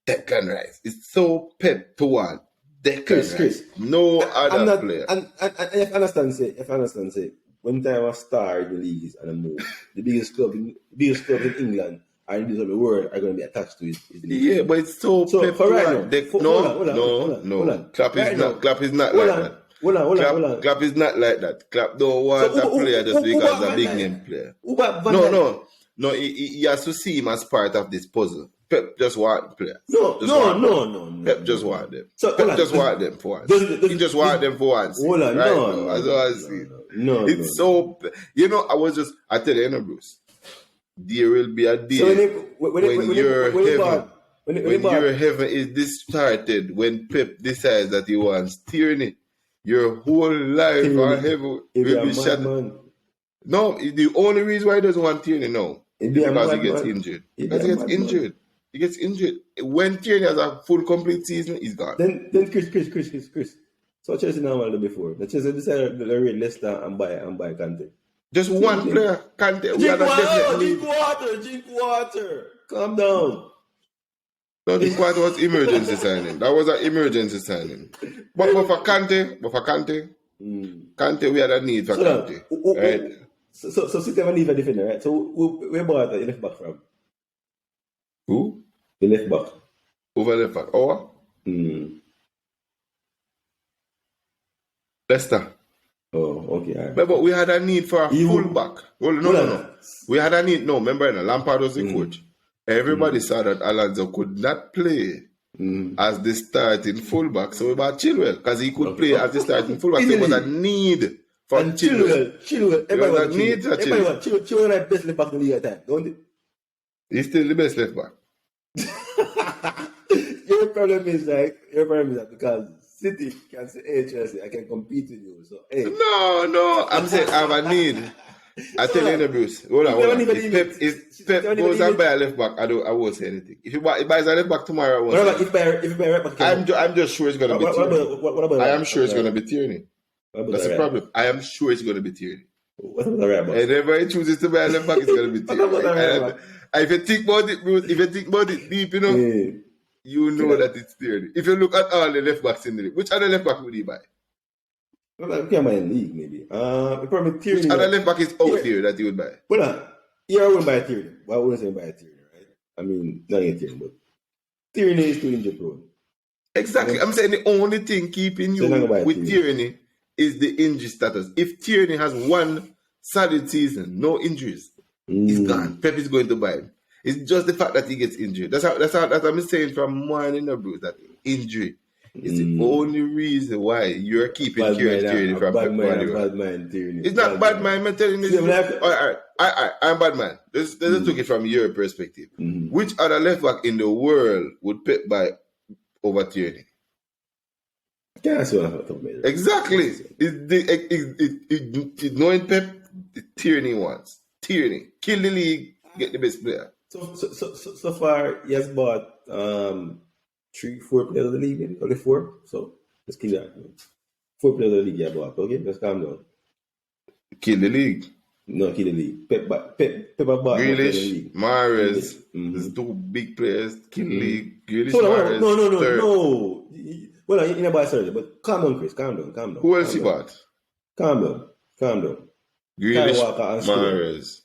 Declan Rice. It's so pep toward Declan Rice. No other player. And if I understand, say, when time a star in the league is on a move, the biggest club in England and in the world are going to be attached to it. Yeah, but it's so pep toward No. Klopp is not like that. Klopp is not like that. Klopp don't want a player just because a big name player. No. He has to see him as part of this puzzle. Pep just want players. No. Pep just want them. So, Pep just want them for once. He just want them for once. Hold on, no. It's so. I tell you, Bruce. There will be a day when your heaven is distorted. When Pep decides that he wants tyranny, your whole life on heaven will be shattered. No, the only reason why he doesn't want tyranny now is because he gets injured. Because he gets injured. He gets injured. When Tierney has a full complete season, he's gone. Then Chris. So Chelsea now wanted before. The Chelsea decided to rate Leicester and buy Kante. Just one player, Kante. Drink water. Calm down. No, this quite was emergency signing. That was an emergency signing. But for Kante, Kante, we had a need for Kante. Right? So City have a need for defender, right? So we bought the left back from? Who? The left back. Over left back. Or? Leicester. Oh, okay. All right. But we had a need for a full back. Well, no. We had a need. No, remember, Lampard was the coach. Everybody saw that Alonso could not play as the starting fullback. So we bought Chilwell because he could play as the starting fullback. So it was a need for Chilwell. Everybody needs a Chilwell. Chilwell is the best left back in the league at the time, don't it? He's still the best left back. Your problem is that because City can say, hey, Chelsea, I can compete with you. So, hey. No. I'm saying I have a need. I tell you, Bruce. Hold on. If Pep goes and buy a left back, I won't say anything. If he buys a left back tomorrow, I won't say anything. If he buy a right back, I'm just sure it's going to be Tierney. I am sure it's going to be Tierney. That's the problem. I am sure it's going to be Tierney. What about the right back? And whenever he chooses to buy a left back, it's going to be Tierney. If you think about it, Bruce, if you think about it deep enough, you know that it's Tierney. If you look at all the left backs in the league, which other left back would he buy? Well, I in league maybe. Probably Tierney. Which other left back is out here that you would buy? Well, I wouldn't buy a Tierney. Well, I wouldn't say buy a Tierney, right? I mean, not a Tierney, but Tierney is too injury prone. Exactly. I'm saying the only thing keeping you with Tierney is the injury status. If Tierney has one solid season, no injuries, he's gone. Pep is going to buy him. It's just the fact that he gets injured. That's I'm saying from morning, Bruce, that injury is the only reason why you're keeping Tierney from Pep Guardiola. It's not bad man. I'm telling you. I'm bad man. Let's look it from your perspective. Which other left back in the world would Pep buy over Tierney? Exactly. Knowing Pep, Tierney wants. Tierney. Kill the league, get the best player. So far, he has bought 3-4 players of the league, only 4. So let's kill that. 4 players of the league he has bought. Okay, let's calm down. Kill the league. No, kill the league. Pep bought Grealish, Mahrez. There's 2 big players. Kill the league. Grealish, Mahrez. No. Well, you know about Sergio, but calm down, Chris. Calm down. Who else he bought? Calm down. Grealish, Mahrez.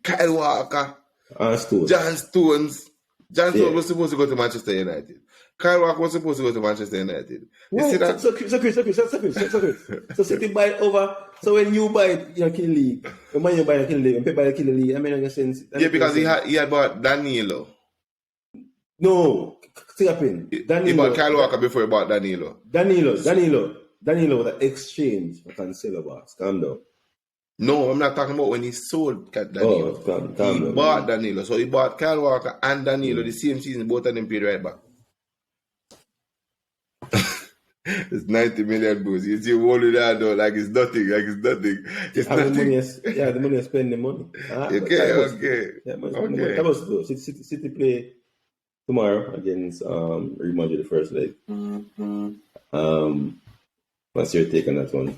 Kyle Walker. And Stones. John Stones. Was supposed to go to Manchester United. Kyle Walker was supposed to go to Manchester United. You see that? So Chris. So City buy it over. So when you buy it, kill the league. When you buy a kill the league, and Pep buy a kill the league, I mean, in a sense. Yeah, because he had bought Danilo. No, see happened. He bought Kyle Walker before he bought Danilo. Danilo was an exchange for Cancelo, boss. Calm down. No, I'm not talking about when he sold Danilo. He bought Danilo. So he bought Kyle Walker and Danilo the same season, both of them played right back. It's 90 million boost. You see, holding that though, like it's nothing. The money is spending money. Okay. City play tomorrow against Real Madrid the first leg. What's your take on that one?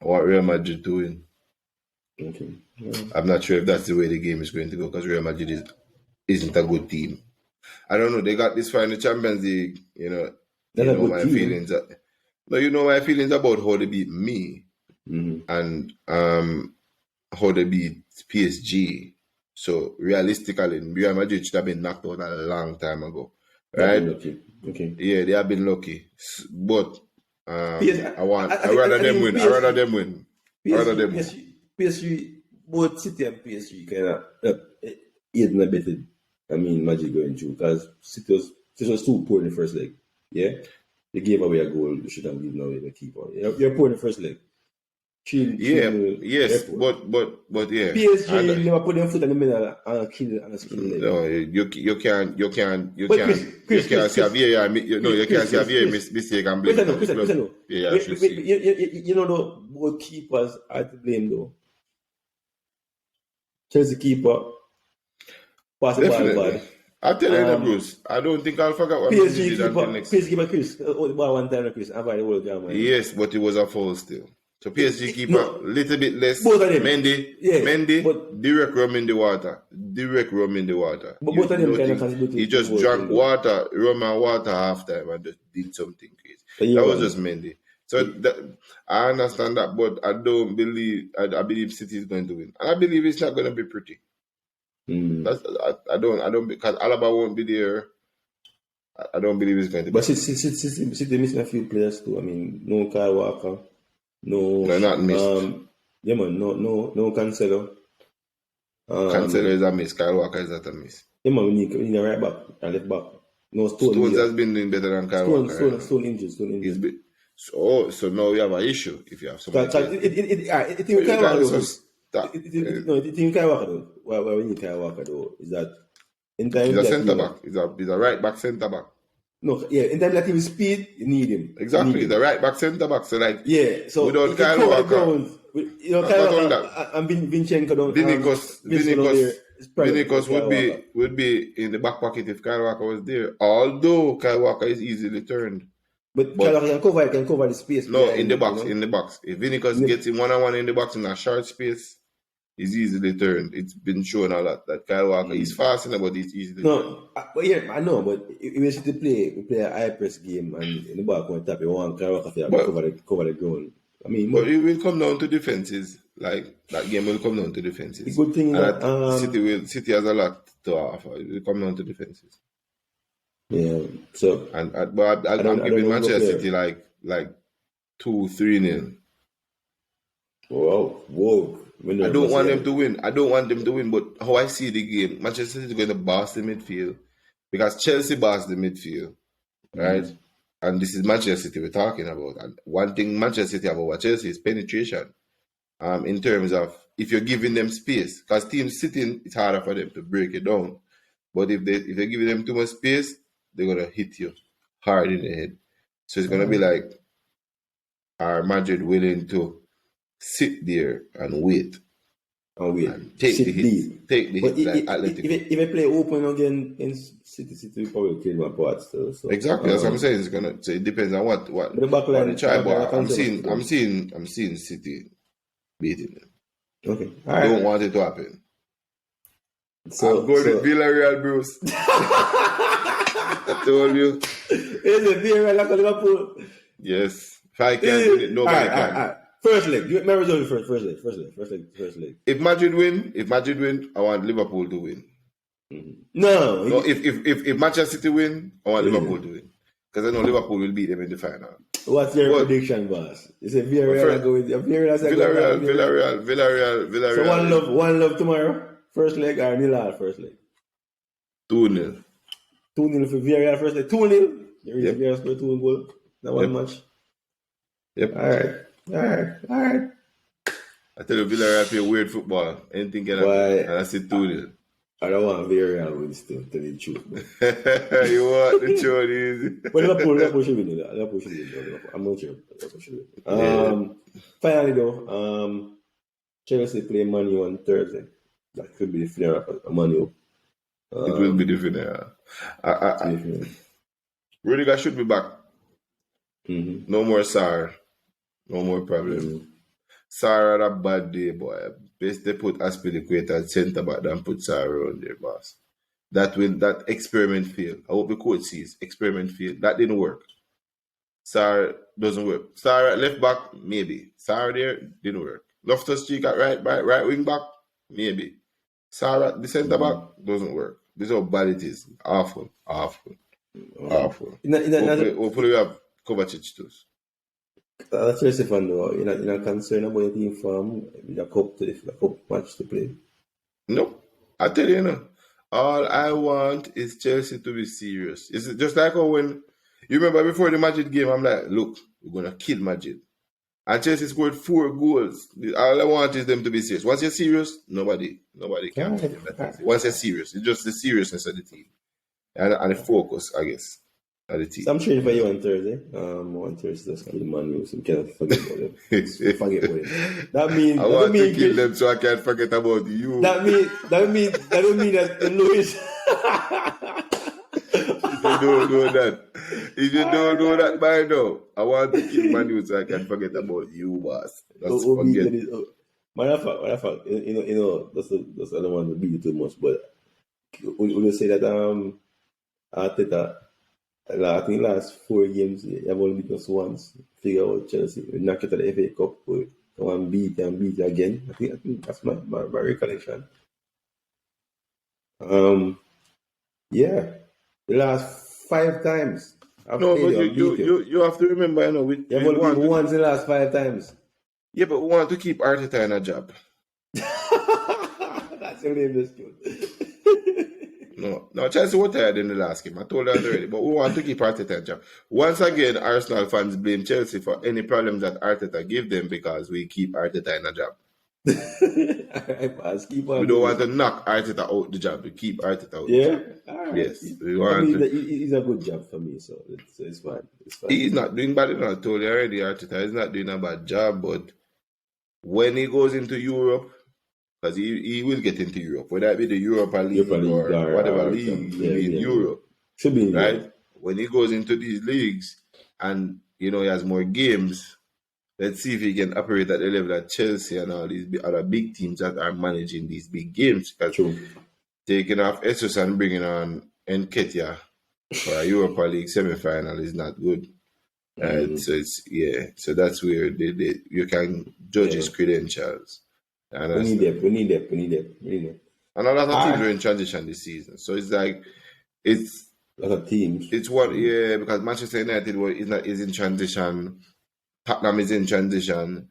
What Real Madrid doing? Okay. I'm not sure if that's the way the game is going to go because Real Madrid isn't a good team. I don't know. They got this far in the Champions League. You know my feelings. You know my feelings about how they beat me and how they beat PSG. So realistically, Real Madrid should have been knocked out a long time ago, right? Okay. Yeah, they have been lucky, but I rather them win. PSG, both City and PSG kind of even a bit. I mean, Madrid going through because City was too poor in the first leg. Yeah, they gave away a goal. They should have given away the keeper. You're poor in the first leg. But yeah. PSG never put their foot in the middle and kill leg. No, you can't see a VAR. You can't see a VAR mistake and blame them. You know, both keepers are to blame though. Chelsea keeper. pass the ball Definitely. bad. I tell you, Bruce, I don't think I'll forget what Messi PSG did keeper, until next PSG season. keeper Chris, the ball one time Chris, and by the world camera. Yes, but it was a foul still. So PSG keeper, No, little bit less. both of them. Mendy, Yeah, but direct rum in the water. Direct rum in the water. both of them kind of Think contribute he to the just goal drank thing though. water, rum and water half time and just did something crazy. The year That was one. just Mendy. So I understand that, but I don't believe. I believe City is going to win, and I believe it's not going to be pretty. I don't because Alaba won't be there. I don't believe it's going to be. But City missing a few players too. I mean, no Kyle Walker, no. No, not missed. Yeah, man, no Cancelo. Cancelo is a miss. Kyle Walker is not a miss. Yeah, man, we need a right back and left back. No Stone. Stones has been doing better than Kyle Walker. Stone injured. So now we have an issue if you have somebody. It Kyle Walker though. Why we need Kyle Walker though is that in time He's a centre back. He's a right back centre back. No, yeah, in time that he with speed, you need him. Exactly, he's a right back centre back. So like so without Kyle Walker, Kyle Walker and Vinchenko don't. Vinicius would be in the back pocket if Kyle Walker was there. Although Kyle Walker is easily turned. But Kyle Walker can cover the space. No, in the box. If Vinicius gets him one-on-one in the box in a short space, he's easily turned. It's been shown a lot that Kyle Walker is fast enough, but he's easily turned. But yeah, I know, but if we should play a high press game and in the back on top, you want Kyle Walker to cover the ground. I mean, but it will come down to defenses. Like that game will come down to defenses. The good thing is that City has a lot to offer. It will come down to defenses. Yeah. So but I'm giving Manchester City like 2-3-0. Whoa. I don't want them to win. But how I see the game, Manchester City is going to boss the midfield because Chelsea bossed the midfield, right? Mm-hmm. And this is Manchester City we're talking about. And one thing Manchester City have over Chelsea is penetration. In terms of if you're giving them space, because teams sitting, it's harder for them to break it down. But if they're giving them too much space, they're gonna hit you hard in the head. So it's gonna be like, are Madrid willing to sit there and wait? And take the hit. Take the hit like Atletico. If they play open again in City will probably kill one part still. So, exactly, that's what I'm saying. So it depends on what the back line. I'm seeing City beating them. Okay. All right. I don't want it to happen. So I'm going to Villarreal, Bruce. I told you. Is it Villarreal like Liverpool? Yes. If I can't win it, nobody can. All right. First leg. Remember first leg. If Madrid win, I want Liverpool to win. Mm-hmm. No. If Manchester City win, I want Liverpool to win. Because I know Liverpool will beat them in the final. What's your prediction, boss? Is it Villarreal go with Villarreal? So one love tomorrow. First leg or nil first leg? 2-0. 2-0 for Villarreal first leg. 2-0. Villarreal scored 2 goals. That one match. Yep. All right. I tell you, Villarreal play weird football. Anything can happen. And I say 2-0. I don't want Villarreal win still, tell you the truth. You want the truth easy. But Liverpool should win that. Liverpool should win. I'm not sure. Liverpool should win. Finally though, Chelsea play Man U on Thursday. That could be the finale of Man U. It will be the finale. Rudiger should be back. Mm-hmm. No more Sarr. No more problem. Mm-hmm. Sarr had a bad day, boy. Best they put Aspilicueta at centre back than put Sarr on there, boss. That experiment failed. I hope the coach sees experiment failed. That didn't work. Sarr doesn't work. Sarr at left back, maybe. Sarr there didn't work. Loftus-Cheek at right wing back, maybe. Sarr at the centre back doesn't work. This is how bad it is. Awful. Hopefully we have Kovacic too. That's Chelsea fan though. You're not concerned about your team form with a cup match to play. No. I tell you, all I want is Chelsea to be serious. It's just like when you remember before the Madrid game, I'm like, look, we're gonna kill Madrid. And Chelsea scored 4 goals. All I want is them to be serious. Once you're serious, nobody can win. Once you're serious, it's just the seriousness of the team and the focus, I guess. of the So team. I'm training for you on Thursday. On Thursday, just kill Man U, so you can't forget about them. Just forget about them. That I don't want to mean kill Chris. them so I can't forget about you. That don't mean that the Louis. If you don't know that, by now, I want to kill Manu so I can forget about you, boss. Let's forget. Matter of fact, that's I don't want to beat you too much, but would you say that Arteta, I think last 4 games, you have only beaten us once. Figure out Chelsea, we knock it at the FA Cup, but come and beat again. I think that's my recollection. Yeah, the last 5 times I've No, played but you and beat you. you have to remember, you know, You have we only beat want me to, once in the last 5 times. yeah, but we want to keep Arteta in a job. That's your name, this dude. No, Chelsea were tired in the last game. I told that already, but we want to keep Arteta in a job. Once again, Arsenal fans blame Chelsea for any problems that Arteta give them because we keep Arteta in a job. Alright, boss, keep on We don't doing want it. to knock Arteta out the job. We keep Arteta out the Yeah, job. all right. Yes, we For want me, to. it's a good job for me, so it's fine. It's fine. He's not doing bad enough. I told you already, Arteta is not doing a bad job, but when he goes into Europe, because he will get into Europe, whether it be the Europa League Europa League or whatever or league, he'll yeah, be in yeah. Europe, Should be in right? Europe. When he goes into these leagues and, you know, he has more games, let's see if he can operate at the level of Chelsea and all these other big teams that are managing these big games. Because True. taking off Jesus and bringing on Nketiah for a Europa League semi-final is not good. So that's where you can judge his credentials. We need that. And a lot of teams were in transition this season, so it's like it's a lot of teams. It's what because Manchester United is in transition, Tottenham is in transition.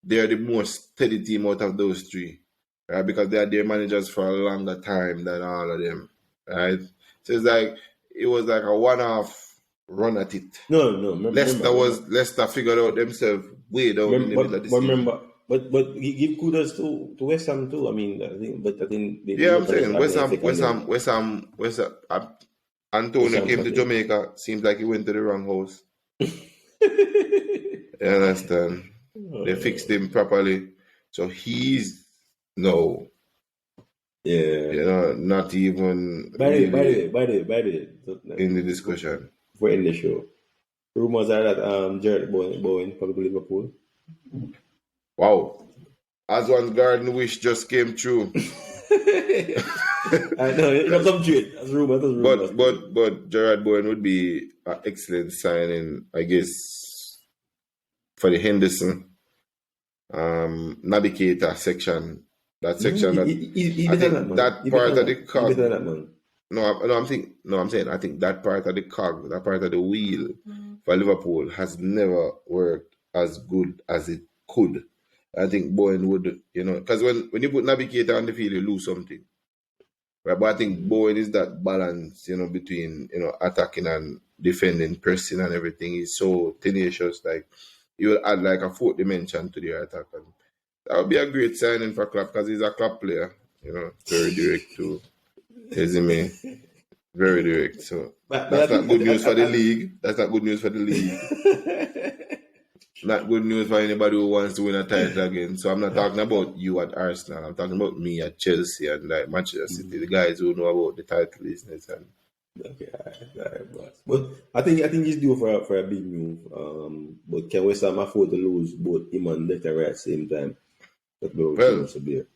They are the most steady team out of those three, right? Because they are their managers for a longer time than all of them, right? So it's like it was like a one-off run at it. No. Leicester figured out themselves way down in the middle of the season. But give kudos to West Ham too. I mean, I think I'm saying West Ham. Antonio came to Jamaica. Seems like he went to the wrong house. You understand? They fixed him properly, so he's no. Yeah. You know, not even. By the way, in the discussion. For in the show, rumors are that Jared Bowen probably Liverpool. Wow. As one garden wish just came true. I know, it come true. That's rumors. But Gerard Bowen would be an excellent signing, I guess, for the Henderson navigator section. That section that part of the cog. I'm saying I think that part of the cog, that part of the wheel for Liverpool has never worked as good as it could. I think Bowen would, because when you put navigator on the field, you lose something. Right? But I think Bowen is that balance, between, attacking and defending, pressing and everything. He's so tenacious, like he will add like a fourth dimension to the attack. And that would be a great signing for Klopp because he's a Klopp player, very direct too. Resume, very direct. So that's not good news for the league. That's not good news for the league. Not good news for anybody who wants to win a title again. So I'm not talking about you at Arsenal. I'm talking about me at Chelsea and like Manchester City, the guys who know about the title business. And okay, all right, boss. But I think he's due for a big move. But can West Ham afford to lose both him and Declan Rice at the same time? Well,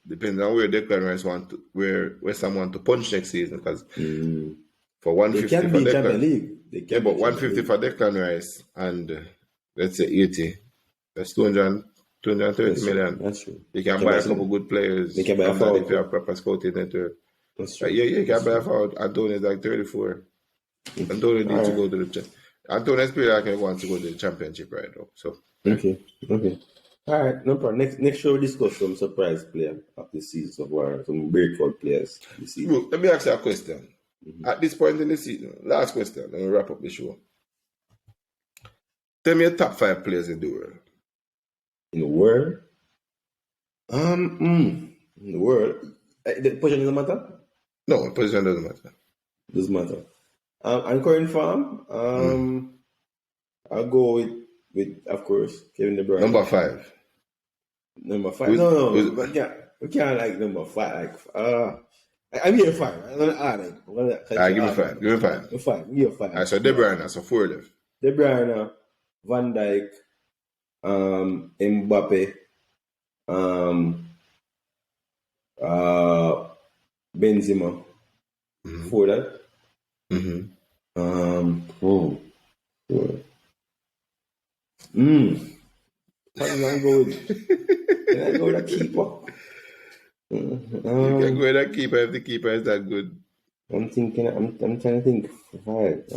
depends on where Declan Rice where West Ham want to punch next season. Because for 150 they can for be Declan, League. But 150 for Declan Rice and let's say 80, that's 230 million. That's true. You can buy a couple good players. They can buy a forward if you have proper scouting network. That's true. You can buy a forward. Antonio is like 34. Antonio needs to go to the Antonio's player wants to go to the championship right now. So okay. All right, no problem. Next show, we'll discuss some surprise player of the season so far, some breakout players this season. Look, let me ask you a question. At this point in the season, last question, and we'll wrap up the show. Tell me your top 5 players in the world. In the world? In the world? The position doesn't matter? No, position doesn't matter. Doesn't matter. And current form, I'll go with of course Kevin De Bruyne. Number 5. Number 5. No, we can't like number 5. I'm here 5. I'm gonna add it. Give me 5. Give me 5. 5. Give me 5. Alright, so De Bruyne, that's a 4 left. De Bruyne, Van Dijk, Mbappe, Benzema. 4 that. What can I go with? Can I go with a keeper? You can go with a keeper if the keeper is that good. I'm thinking. I'm trying to think. 5.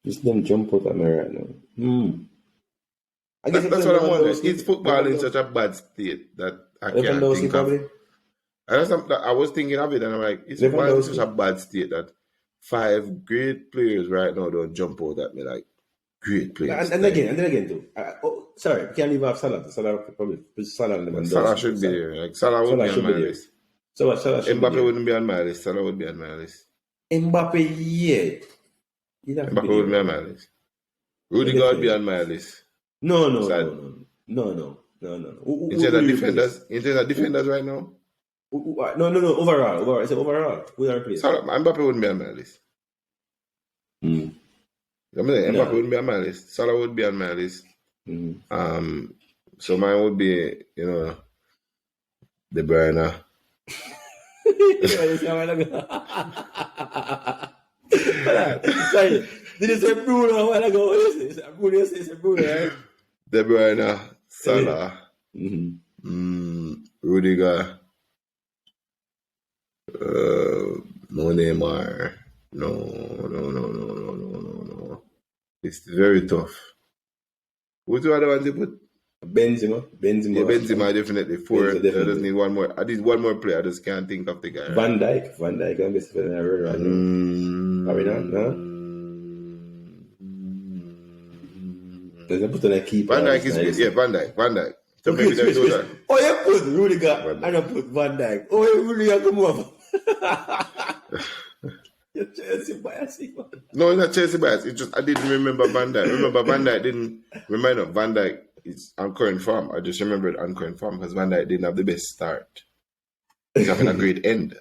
Just them jump out at me right now. I guess That's what I'm wondering. Is football in such a bad state that I can't think of? I was thinking of it, and I'm like, is football in such a bad state that 5 great players right now don't jump out at me like great players? And then again too. Sorry, we can't leave off Salah. Salah probably Salah should be there. Like Salah would be on my list. Mbappe wouldn't be on my list. Salah would be on my list. Mbappe, yeah. Mbappe would be on my list. Rudiger would be on my list. No. In terms of defenders right now? No. Overall. I said overall. We are replaced. Mbappe wouldn't be on my list. Mbappe wouldn't be on my list. Salah would be on my list. So mine would be, De Bruyne. Sorry. Did you say Bruno a while ago? What is this? Bruno, you say Bruno, right? De Bruyne, Salah, Rudiger, no Neymar. No. It's very tough. Who's the other one they put? Benzema. Yeah, Benzema definitely 4. I just need one more. I need one more player. I just can't think of the guy. Right? Van Dijk. I'm just feeling right now. Are we not? No? Does they put on a keeper? Van Dijk is good. Yeah, Van Dijk. So maybe they do that. Oh, you put Rudiger and I put Van Dijk. Oh, you Rudiger come over. You're Chelsea bias. No, it's not Chelsea bias. It's just I didn't remember Van Dijk. Remember Van Dijk didn't remind of Van Dijk is on current form. I just remembered on current form because Van Dijk didn't have the best start. He's having a great end.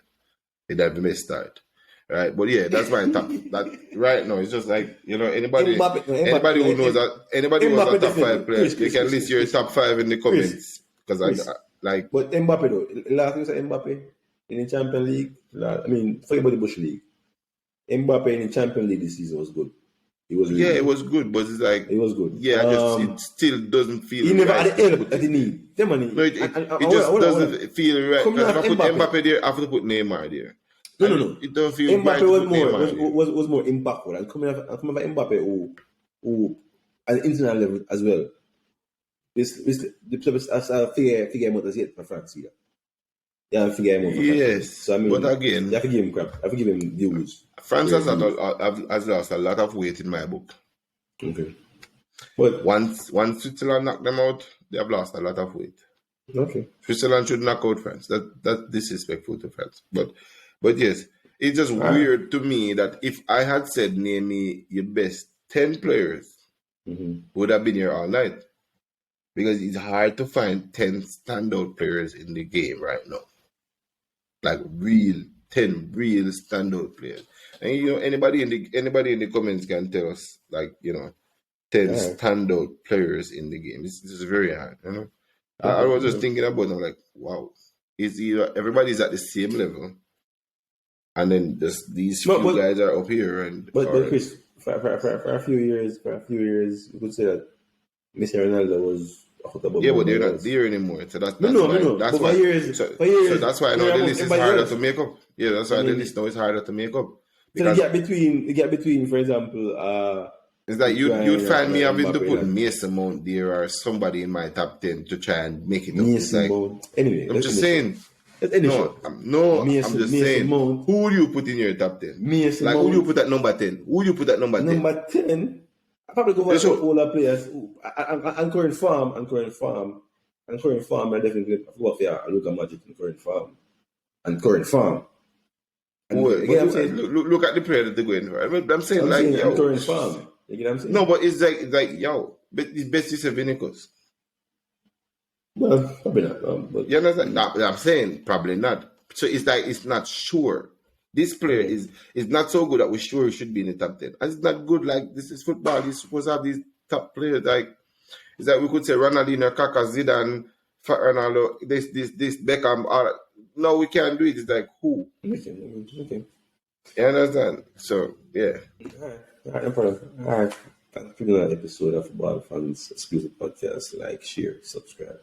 He didn't have the best start. Right? But yeah, that's my top. That right now, it's just like, anybody who knows that, anybody who was a top 5 player, you can list your top 5 in the comments. Because But Mbappe though, last year Mbappe in the Champions League, forget about the Bush League. Mbappe in the Champions League this season was good. It was really good. It was good, but it's like it was good. Yeah, it still doesn't feel. He never had the help that he need. No, it just doesn't feel right. Because if I put Mbappe there, I have to put Neymar there. No. It don't feel Mbappe right was more impactful. And coming off Mbappe who at the international level as well. The players figure him out as yet for France here. Yeah, figure him out. Yes, so but again, you have to give him crap. I have to give him dues. France has lost a lot of weight in my book. Okay. But once Switzerland knocked them out, they have lost a lot of weight. Okay. Switzerland should knock out France. That's disrespectful to France. But yes, it's just weird to me that if I had said name me your best 10 players, would have been here all night. Because it's hard to find 10 standout players in the game right now. Like 10 real standout players. And anybody in the comments can tell us 10 standout players in the game. It's very hard, I was just thinking about it, I'm like, wow. It's either everybody's at the same level and then just these few guys are up here But Chris, for a few years, you could say that Messi Ronaldo was but they're not there anymore. So that's why. That's why. So that's why I know the list is harder to make up. Yeah, that's why the list now is harder to make up. So the gap between, for example, it's like you'd find me having to put Mason Mount there or somebody in my top 10 to try and make it up. Mason Mount. Anyway, I'm just saying. I'm just saying. Who would you put in your top 10? Mason Mount. Who would you put at number 10? Number 10? I probably go for older players. And current form, I definitely go for Luka Magic in current form. And Well, again, but I'm saying, look at the player that they're going for. I'm saying, I'm like, saying, I'm yo. current farm. You get what I'm saying? No, but it's like yo, but it's best to say Vinicus. Well, probably not. But You understand? No, I'm saying probably not. So it's like it's not sure. This player okay. is not so good that we're sure he should be in the top 10. And it's not good like this is football. You're supposed to have these top players. Like it's like we could say Ronaldinho, Kaká, Zidane, Ronaldo, this Beckham. No, we can't do it. It's like who? Okay. You understand? So yeah. All right, no problem. All right. Thanks for another episode of Football Fans Exclusive Podcast. Like, share, subscribe.